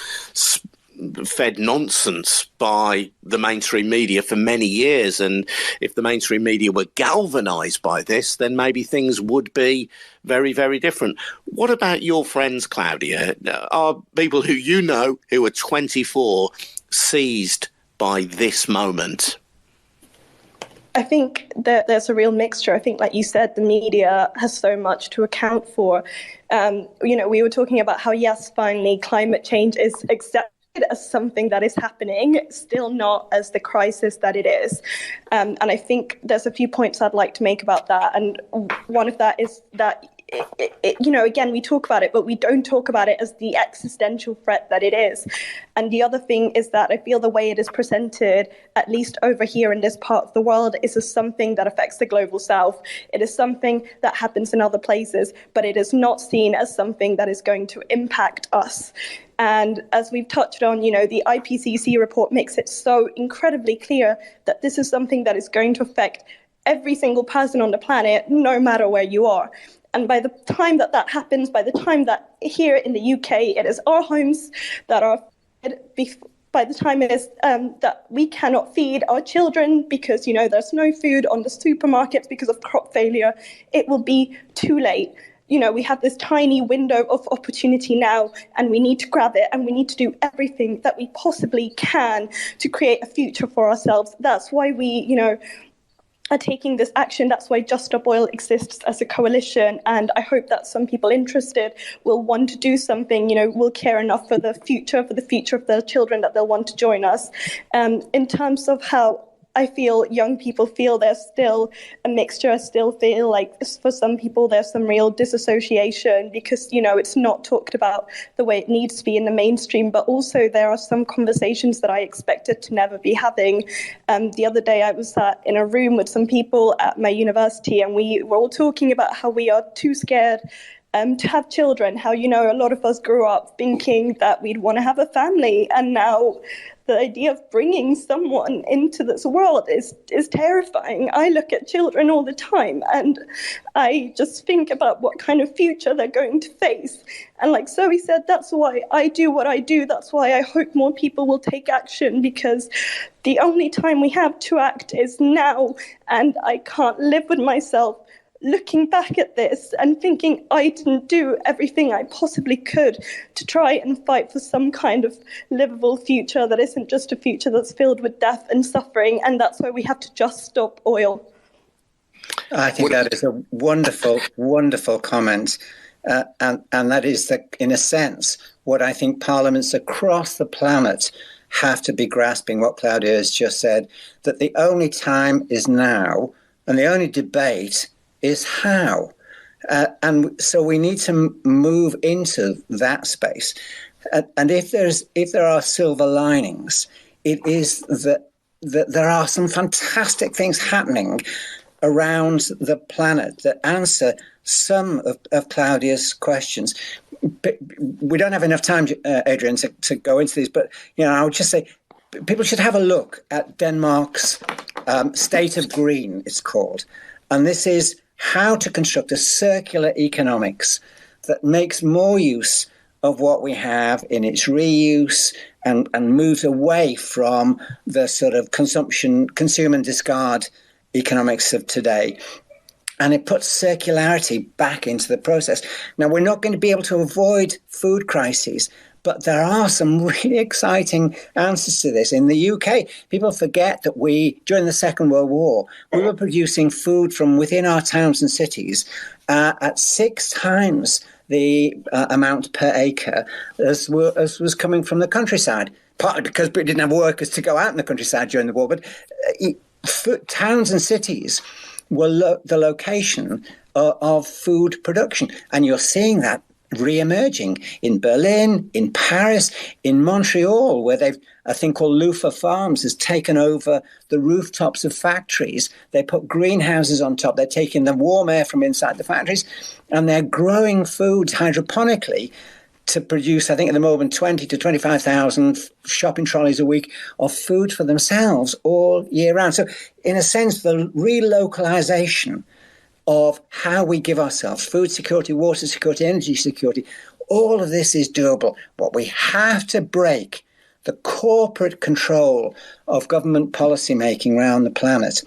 fed nonsense by the mainstream media for many years, and if the mainstream media were galvanised by this, then maybe things would be very, very different. What about your friends, Claudia? Are people who who are 24 seized by this moment? I think that there's a real mixture. I think, like you said, the media has so much to account for. We were talking about how, yes, finally, climate change is accepted as something that is happening, still not as the crisis that it is. And I think there's a few points I'd like to make about that. And one of that is that again, we talk about it, but we don't talk about it as the existential threat that it is. And the other thing is that I feel the way it is presented, at least over here in this part of the world, is as something that affects the global south. It is something that happens in other places, but it is not seen as something that is going to impact us. And as we've touched on, the IPCC report makes it so incredibly clear that this is something that is going to affect every single person on the planet, no matter where you are. And by the time that happens, by the time that here in the UK, it is our homes that are fed, by the time it is that we cannot feed our children because, there's no food on the supermarkets because of crop failure, it will be too late. We have this tiny window of opportunity now, and we need to grab it, and we need to do everything that we possibly can to create a future for ourselves. That's why we, are taking this action. That's why Just Stop Oil exists as a coalition, and I hope that some people interested will want to do something, will care enough for the future of their children that they'll want to join us. In terms of how I feel young people feel, there's still a mixture. I still feel like for some people there's some real disassociation because, it's not talked about the way it needs to be in the mainstream, but also there are some conversations that I expected to never be having. The other day I was in a room with some people at my university, and we were all talking about how we are too scared to have children, how, a lot of us grew up thinking that we'd want to have a family, and now the idea of bringing someone into this world is terrifying. I look at children all the time and I just think about what kind of future they're going to face. And like Zoe said, that's why I do what I do. That's why I hope more people will take action, because the only time we have to act is now. And I can't live with myself looking back at this and thinking I didn't do everything I possibly could to try and fight for some kind of livable future that isn't just a future that's filled with death and suffering. And that's why we have to just stop oil. I think that is a wonderful, wonderful comment. And that is, in a sense, what I think parliaments across the planet have to be grasping, what Claudia has just said, that the only time is now, and the only debate is how. And so we need to move into that space. And if there are silver linings, it is that there are some fantastic things happening around the planet that answer some of Claudia's questions. But we don't have enough time, Adrian, to go into these, but I would just say people should have a look at Denmark's State of Green, it's called. And this is how to construct a circular economics that makes more use of what we have in its reuse and moves away from the sort of consume and discard economics of today. And it puts circularity back into the process. Now, we're not going to be able to avoid food crises, but there are some really exciting answers to this. In the UK, people forget that during the Second World War, we were producing food from within our towns and cities at 6 times the amount per acre as was coming from the countryside, partly because we didn't have workers to go out in the countryside during the war. But towns and cities were the location of food production. And you're seeing that re-emerging in Berlin, in Paris, in Montreal, where a thing called Loofah Farms has taken over the rooftops of factories. They put greenhouses on top. They're taking the warm air from inside the factories, and they're growing food hydroponically to produce, I think at the moment, 20 to 25,000 shopping trolleys a week of food for themselves all year round. So in a sense, the relocalization of how we give ourselves food security, water security, energy security, all of this is doable. What we have to break the corporate control of government policy making around the planet,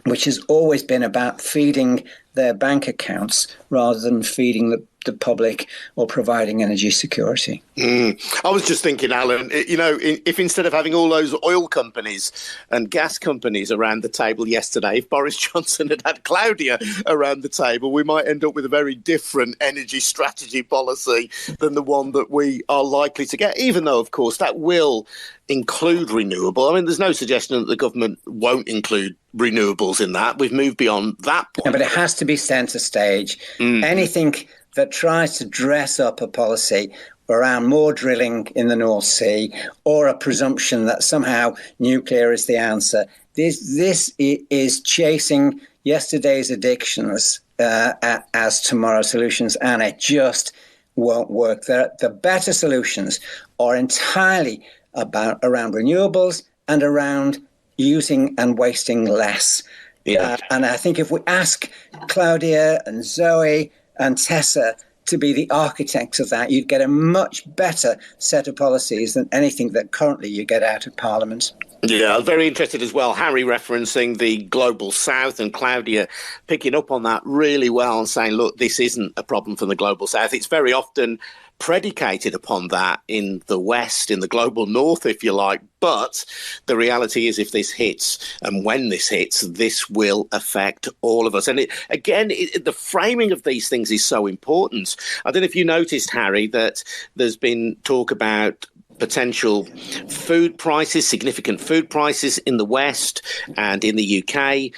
which has always been about feeding their bank accounts rather than feeding the public or providing energy security. I was just thinking, Alan, if instead of having all those oil companies and gas companies around the table yesterday, if Boris Johnson had Claudia around the table, we might end up with a very different energy strategy policy than the one that we are likely to get, even though, of course, that will include renewable. I mean, there's no suggestion that the government won't include renewables in that. We've moved beyond that point. Yeah, but it has to be centre stage. Anything that tries to dress up a policy around more drilling in the North Sea or a presumption that somehow nuclear is the answer, this is chasing yesterday's addictions as tomorrow's solutions, and it just won't work. The better solutions are entirely around renewables and around using and wasting less. And I think if we ask Claudia and Zoe and Tessa to be the architects of that, you'd get a much better set of policies than anything that currently you get out of Parliament. Yeah, I'm very interested as well. Harry referencing the Global South and Claudia picking up on that really well and saying, look, this isn't a problem for the Global South. It's very often predicated upon that in the West, in the global North, if you like. But the reality is, if this hits and when this hits, this will affect all of us. And the framing of these things is so important. I don't know if you noticed, Harry, that there's been talk about potential food prices, significant food prices in the West and in the UK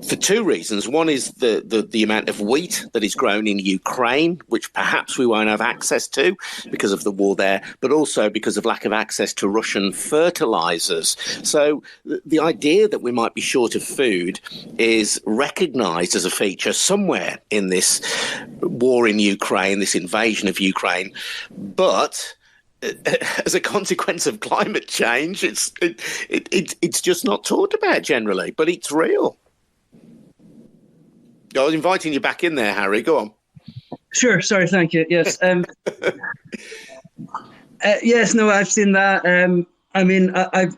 for two reasons. One is the amount of wheat that is grown in Ukraine, which perhaps we won't have access to because of the war there, but also because of lack of access to Russian fertilizers. So the idea that we might be short of food is recognized as a feature somewhere in this war in Ukraine, this invasion of Ukraine. But as a consequence of climate change, it's just not talked about generally, but it's real. I was inviting you back in there, Harry. Go on. Sure. Sorry. Thank you. Yes. Yes. No. I've seen that. I mean, I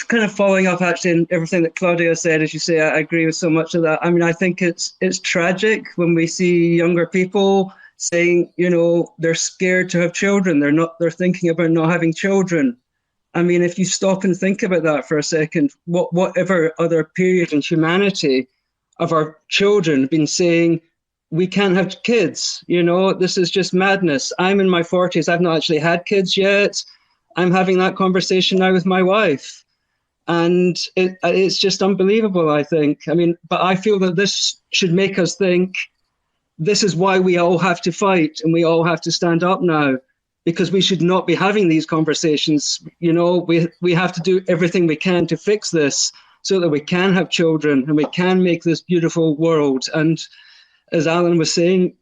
kind of following up actually in everything that Claudia said. As you say, I agree with so much of that. I mean, I think it's tragic when we see younger people saying, they're scared to have children. They're thinking about not having children. I mean, if you stop and think about that for a second, whatever other period in humanity of our children been saying, we can't have kids, this is just madness. I'm in my 40s. I've not actually had kids yet. I'm having that conversation now with my wife. And it's just unbelievable, I think. I mean, but I feel that this should make us think, this is why we all have to fight and we all have to stand up now, because we should not be having these conversations. We have to do everything we can to fix this so that we can have children and we can make this beautiful world. And as Alan was saying,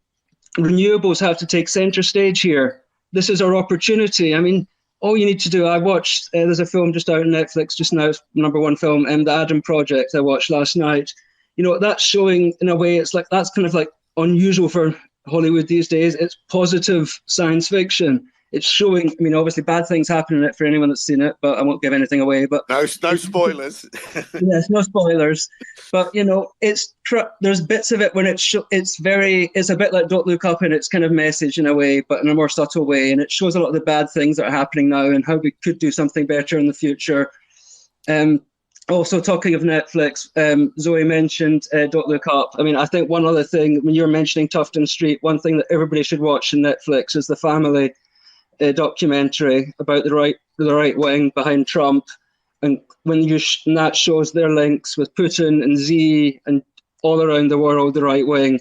renewables have to take center stage here. This is our opportunity. I mean, all you need to do, I watched, there's a film just out on Netflix just now, #1 film, The Adam Project, I watched last night. That's showing, in a way, that's kind of like unusual for Hollywood these days. It's positive science fiction. It's showing, I mean, obviously bad things happen in it for anyone that's seen it, but I won't give anything away. But no spoilers. Yes, no spoilers. But there's bits of it when it's a bit like Don't Look Up in its kind of message in a way, but in a more subtle way, and it shows a lot of the bad things that are happening now and how we could do something better in the future. Also, talking of Netflix, Zoe mentioned Don't Look Up. I mean, I think one other thing, when you were mentioning Tufton Street, one thing that everybody should watch on Netflix is the family documentary about the right wing behind Trump. And when that shows their links with Putin and Xi and all around the world, the right wing.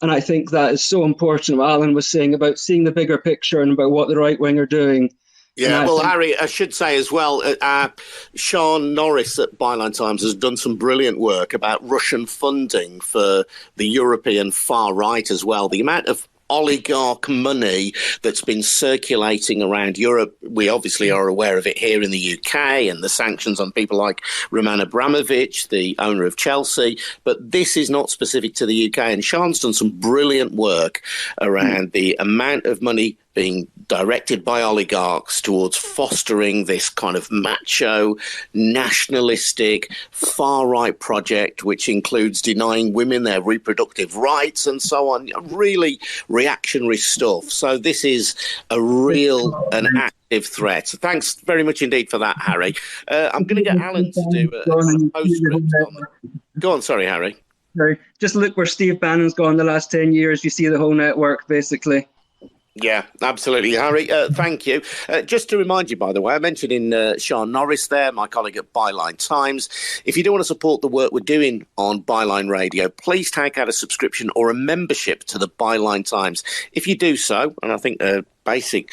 And I think that is so important, what Alan was saying about seeing the bigger picture and about what the right wing are doing. Yeah, well, Harry, I should say as well, Sean Norris at Byline Times has done some brilliant work about Russian funding for the European far right as well. The amount of oligarch money that's been circulating around Europe. We obviously are aware of it here in the UK and the sanctions on people like Roman Abramovich, the owner of Chelsea. But this is not specific to the UK. And Sean's done some brilliant work around the amount of money being directed by oligarchs towards fostering this kind of macho, nationalistic, far-right project, which includes denying women their reproductive rights and so on. Really reactionary stuff. So this is a real and active threat. So thanks very much indeed for that, Harry. I'm going to get Alan to do a postscript on that. Go on, sorry, Harry. Sorry. Just look where Steve Bannon's gone the last 10 years. You see the whole network, basically. Yeah, absolutely, Harry. Thank you. Just to remind you, by the way, I mentioned in Sean Norris there, my colleague at Byline Times. If you do want to support the work we're doing on Byline Radio, please take out a subscription or a membership to the Byline Times. If you do so, and I think basic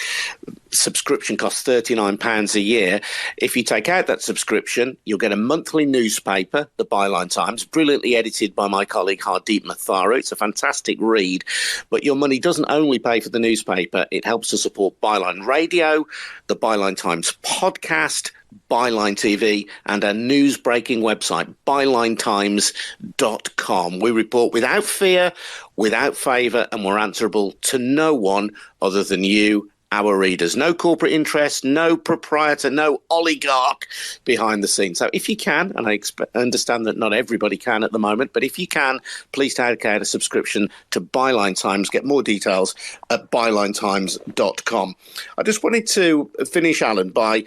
subscription costs £39 a year. If you take out that subscription, you'll get a monthly newspaper, the Byline Times, brilliantly edited by my colleague Hardeep Matharu. It's a fantastic read. But your money doesn't only pay for the newspaper, it helps to support Byline Radio, the Byline Times podcast, Byline TV, and our news-breaking website, bylinetimes.com. We report without fear, without favour, and we're answerable to no one other than you, our readers. No corporate interest, no proprietor, no oligarch behind the scenes. So if you can, and I understand that not everybody can at the moment, but if you can, please take out a subscription to Byline Times. Get more details at bylinetimes.com. I just wanted to finish, Alan, by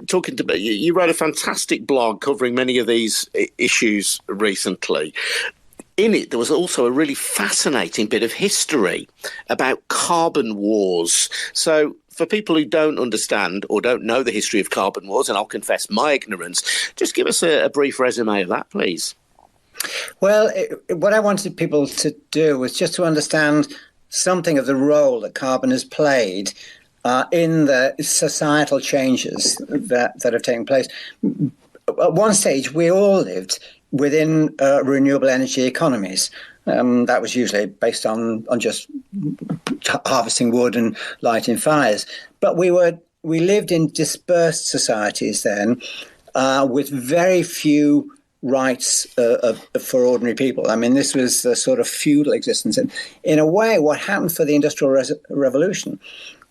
talking to you. You wrote a fantastic blog covering many of these issues recently. In it, there was also a really fascinating bit of history about carbon wars. So for people who don't understand or don't know the history of carbon wars, and I'll confess my ignorance, just give us a brief resume of that, please. Well, what I wanted people to do was just to understand something of the role that carbon has played in the societal changes that have taken place. At one stage, we all lived within renewable energy economies. That was usually based on just harvesting wood and lighting fires. But we lived in dispersed societies then, with very few rights for ordinary people. I mean, this was a sort of feudal existence. And in a way, what happened for the Industrial Revolution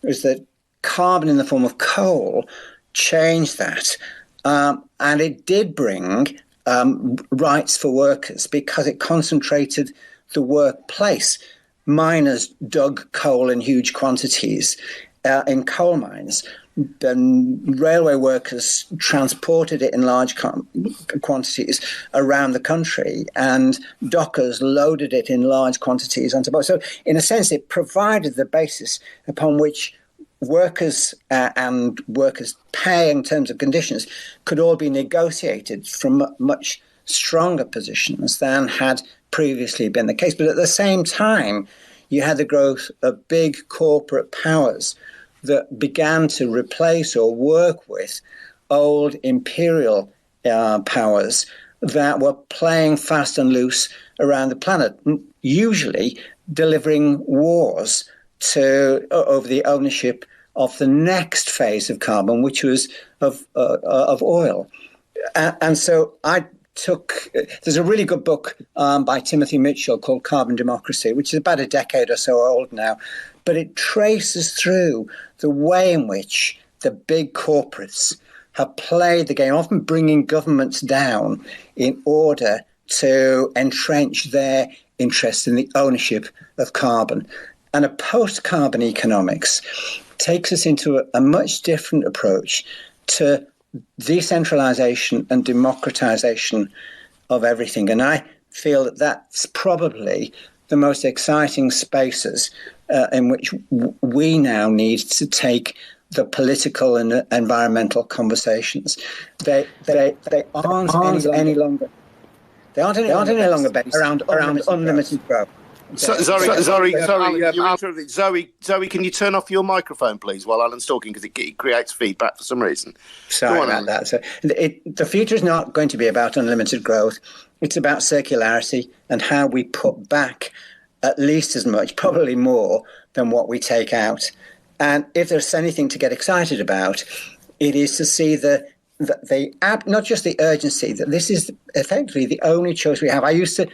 was that carbon in the form of coal changed that. And it did bring rights for workers because it concentrated the workplace. Miners dug coal in huge quantities in coal mines. Then railway workers transported it in large quantities around the country, and dockers loaded it in large quantities onto boats. So in a sense, it provided the basis upon which workers and workers' pay and terms of conditions could all be negotiated from much stronger positions than had previously been the case. But at the same time, you had the growth of big corporate powers that began to replace or work with old imperial powers that were playing fast and loose around the planet, usually delivering wars over the ownership of the next phase of carbon, which was of oil. And so there's a really good book by Timothy Mitchell called Carbon Democracy, which is about a decade or so old now, but it traces through the way in which the big corporates have played the game, often bringing governments down in order to entrench their interest in the ownership of carbon. And a post-carbon economics takes us into a much different approach to decentralization and democratization of everything. And I feel that that's probably the most exciting spaces in which we now need to take the political and environmental conversations. They aren't any longer based around unlimited growth. Zoe, can you turn off your microphone, please, while Alan's talking, because it creates feedback for some reason. Sorry about that. So the future is not going to be about unlimited growth. It's about circularity and how we put back at least as much, probably more, than what we take out. And if there's anything to get excited about, it is to see not just the urgency, that this is effectively the only choice we have. I used to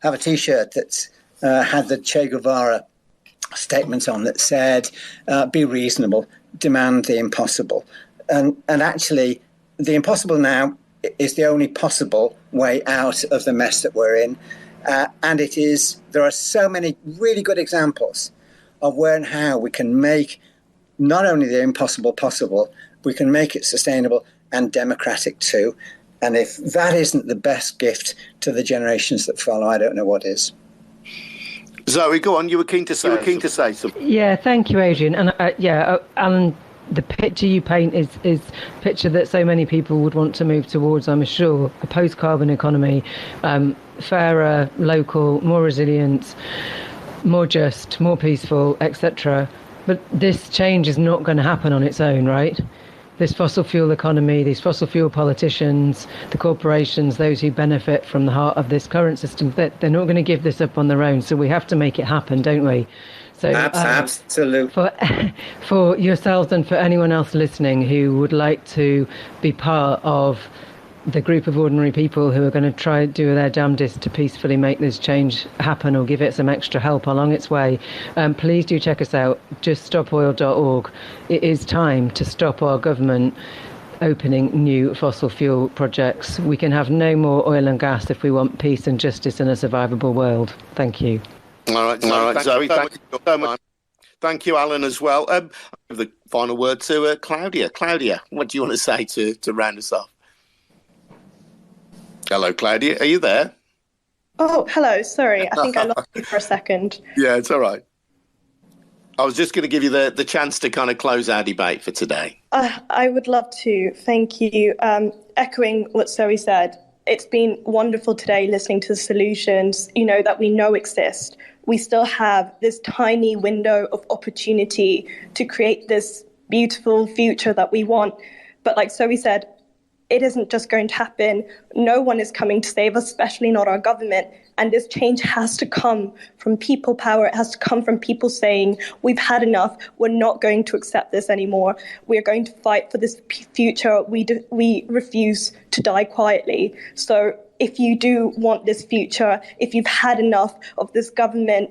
have a T-shirt that had the Che Guevara statement on that said, be reasonable, demand the impossible. And actually, the impossible now is the only possible way out of the mess that we're in. And there are so many really good examples of where and how we can make not only the impossible possible, we can make it sustainable and democratic too. And if that isn't the best gift to the generations that follow, I don't know what is. Zoe, go on. You were keen to say something. Yeah, thank you, Adrian. And Alan, the picture you paint is a picture that so many people would want to move towards, I'm sure. A post-carbon economy, fairer, local, more resilient, more just, more peaceful, etc. But this change is not going to happen on its own, right? This fossil fuel economy, these fossil fuel politicians, the corporations, those who benefit from the heart of this current system, they're not going to give this up on their own. So we have to make it happen, don't we? So absolutely. For yourselves and for anyone else listening who would like to be part of the group of ordinary people who are going to try to do their damnedest to peacefully make this change happen or give it some extra help along its way, please do check us out, juststopoil.org. It is time to stop our government opening new fossil fuel projects. We can have no more oil and gas if we want peace and justice in a survivable world. Thank you. All right, Zoe, thank you so much. Thank you, Alan, as well. The final word to Claudia. Claudia, what do you want to say to round us off? Hello, Claudia. Are you there? Oh, hello. Sorry. I think I lost you for a second. Yeah, it's all right. I was just going to give you the chance to kind of close our debate for today. I would love to. Thank you. Echoing what Zoe said, it's been wonderful today listening to the solutions, that we know exist. We still have this tiny window of opportunity to create this beautiful future that we want. But like Zoe said, it isn't just going to happen. No one is coming to save us, especially not our government. And this change has to come from people power. It has to come from people saying, we've had enough. We're not going to accept this anymore. We're going to fight for this future. We refuse to die quietly. So if you do want this future, if you've had enough of this government,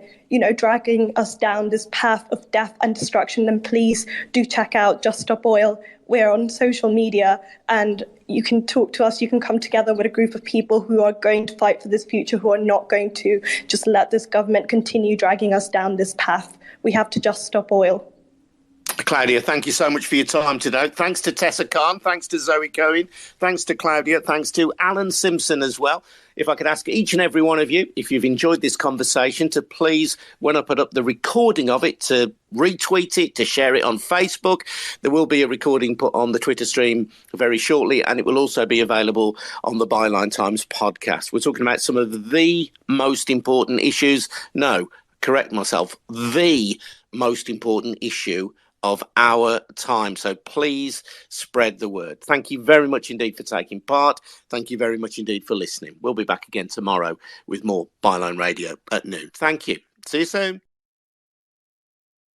dragging us down this path of death and destruction, then please do check out Just Stop Oil. We're on social media and you can talk to us. You can come together with a group of people who are going to fight for this future, who are not going to just let this government continue dragging us down this path. We have to just stop oil. Claudia, thank you so much for your time today. Thanks to Tessa Khan, thanks to Zoe Cohen, thanks to Claudia, thanks to Alan Simpson as well. If I could ask each and every one of you, if you've enjoyed this conversation, to please, when I put up the recording of it, to retweet it, to share it on Facebook. There will be a recording put on the Twitter stream very shortly, and it will also be available on the Byline Times podcast. We're talking about some of the most important issues. No, correct myself, the most important issue of our time. So please spread the word. Thank you very much indeed for taking part. Thank you very much indeed for listening. We'll be back again tomorrow with more Byline Radio at noon. Thank you. See you soon.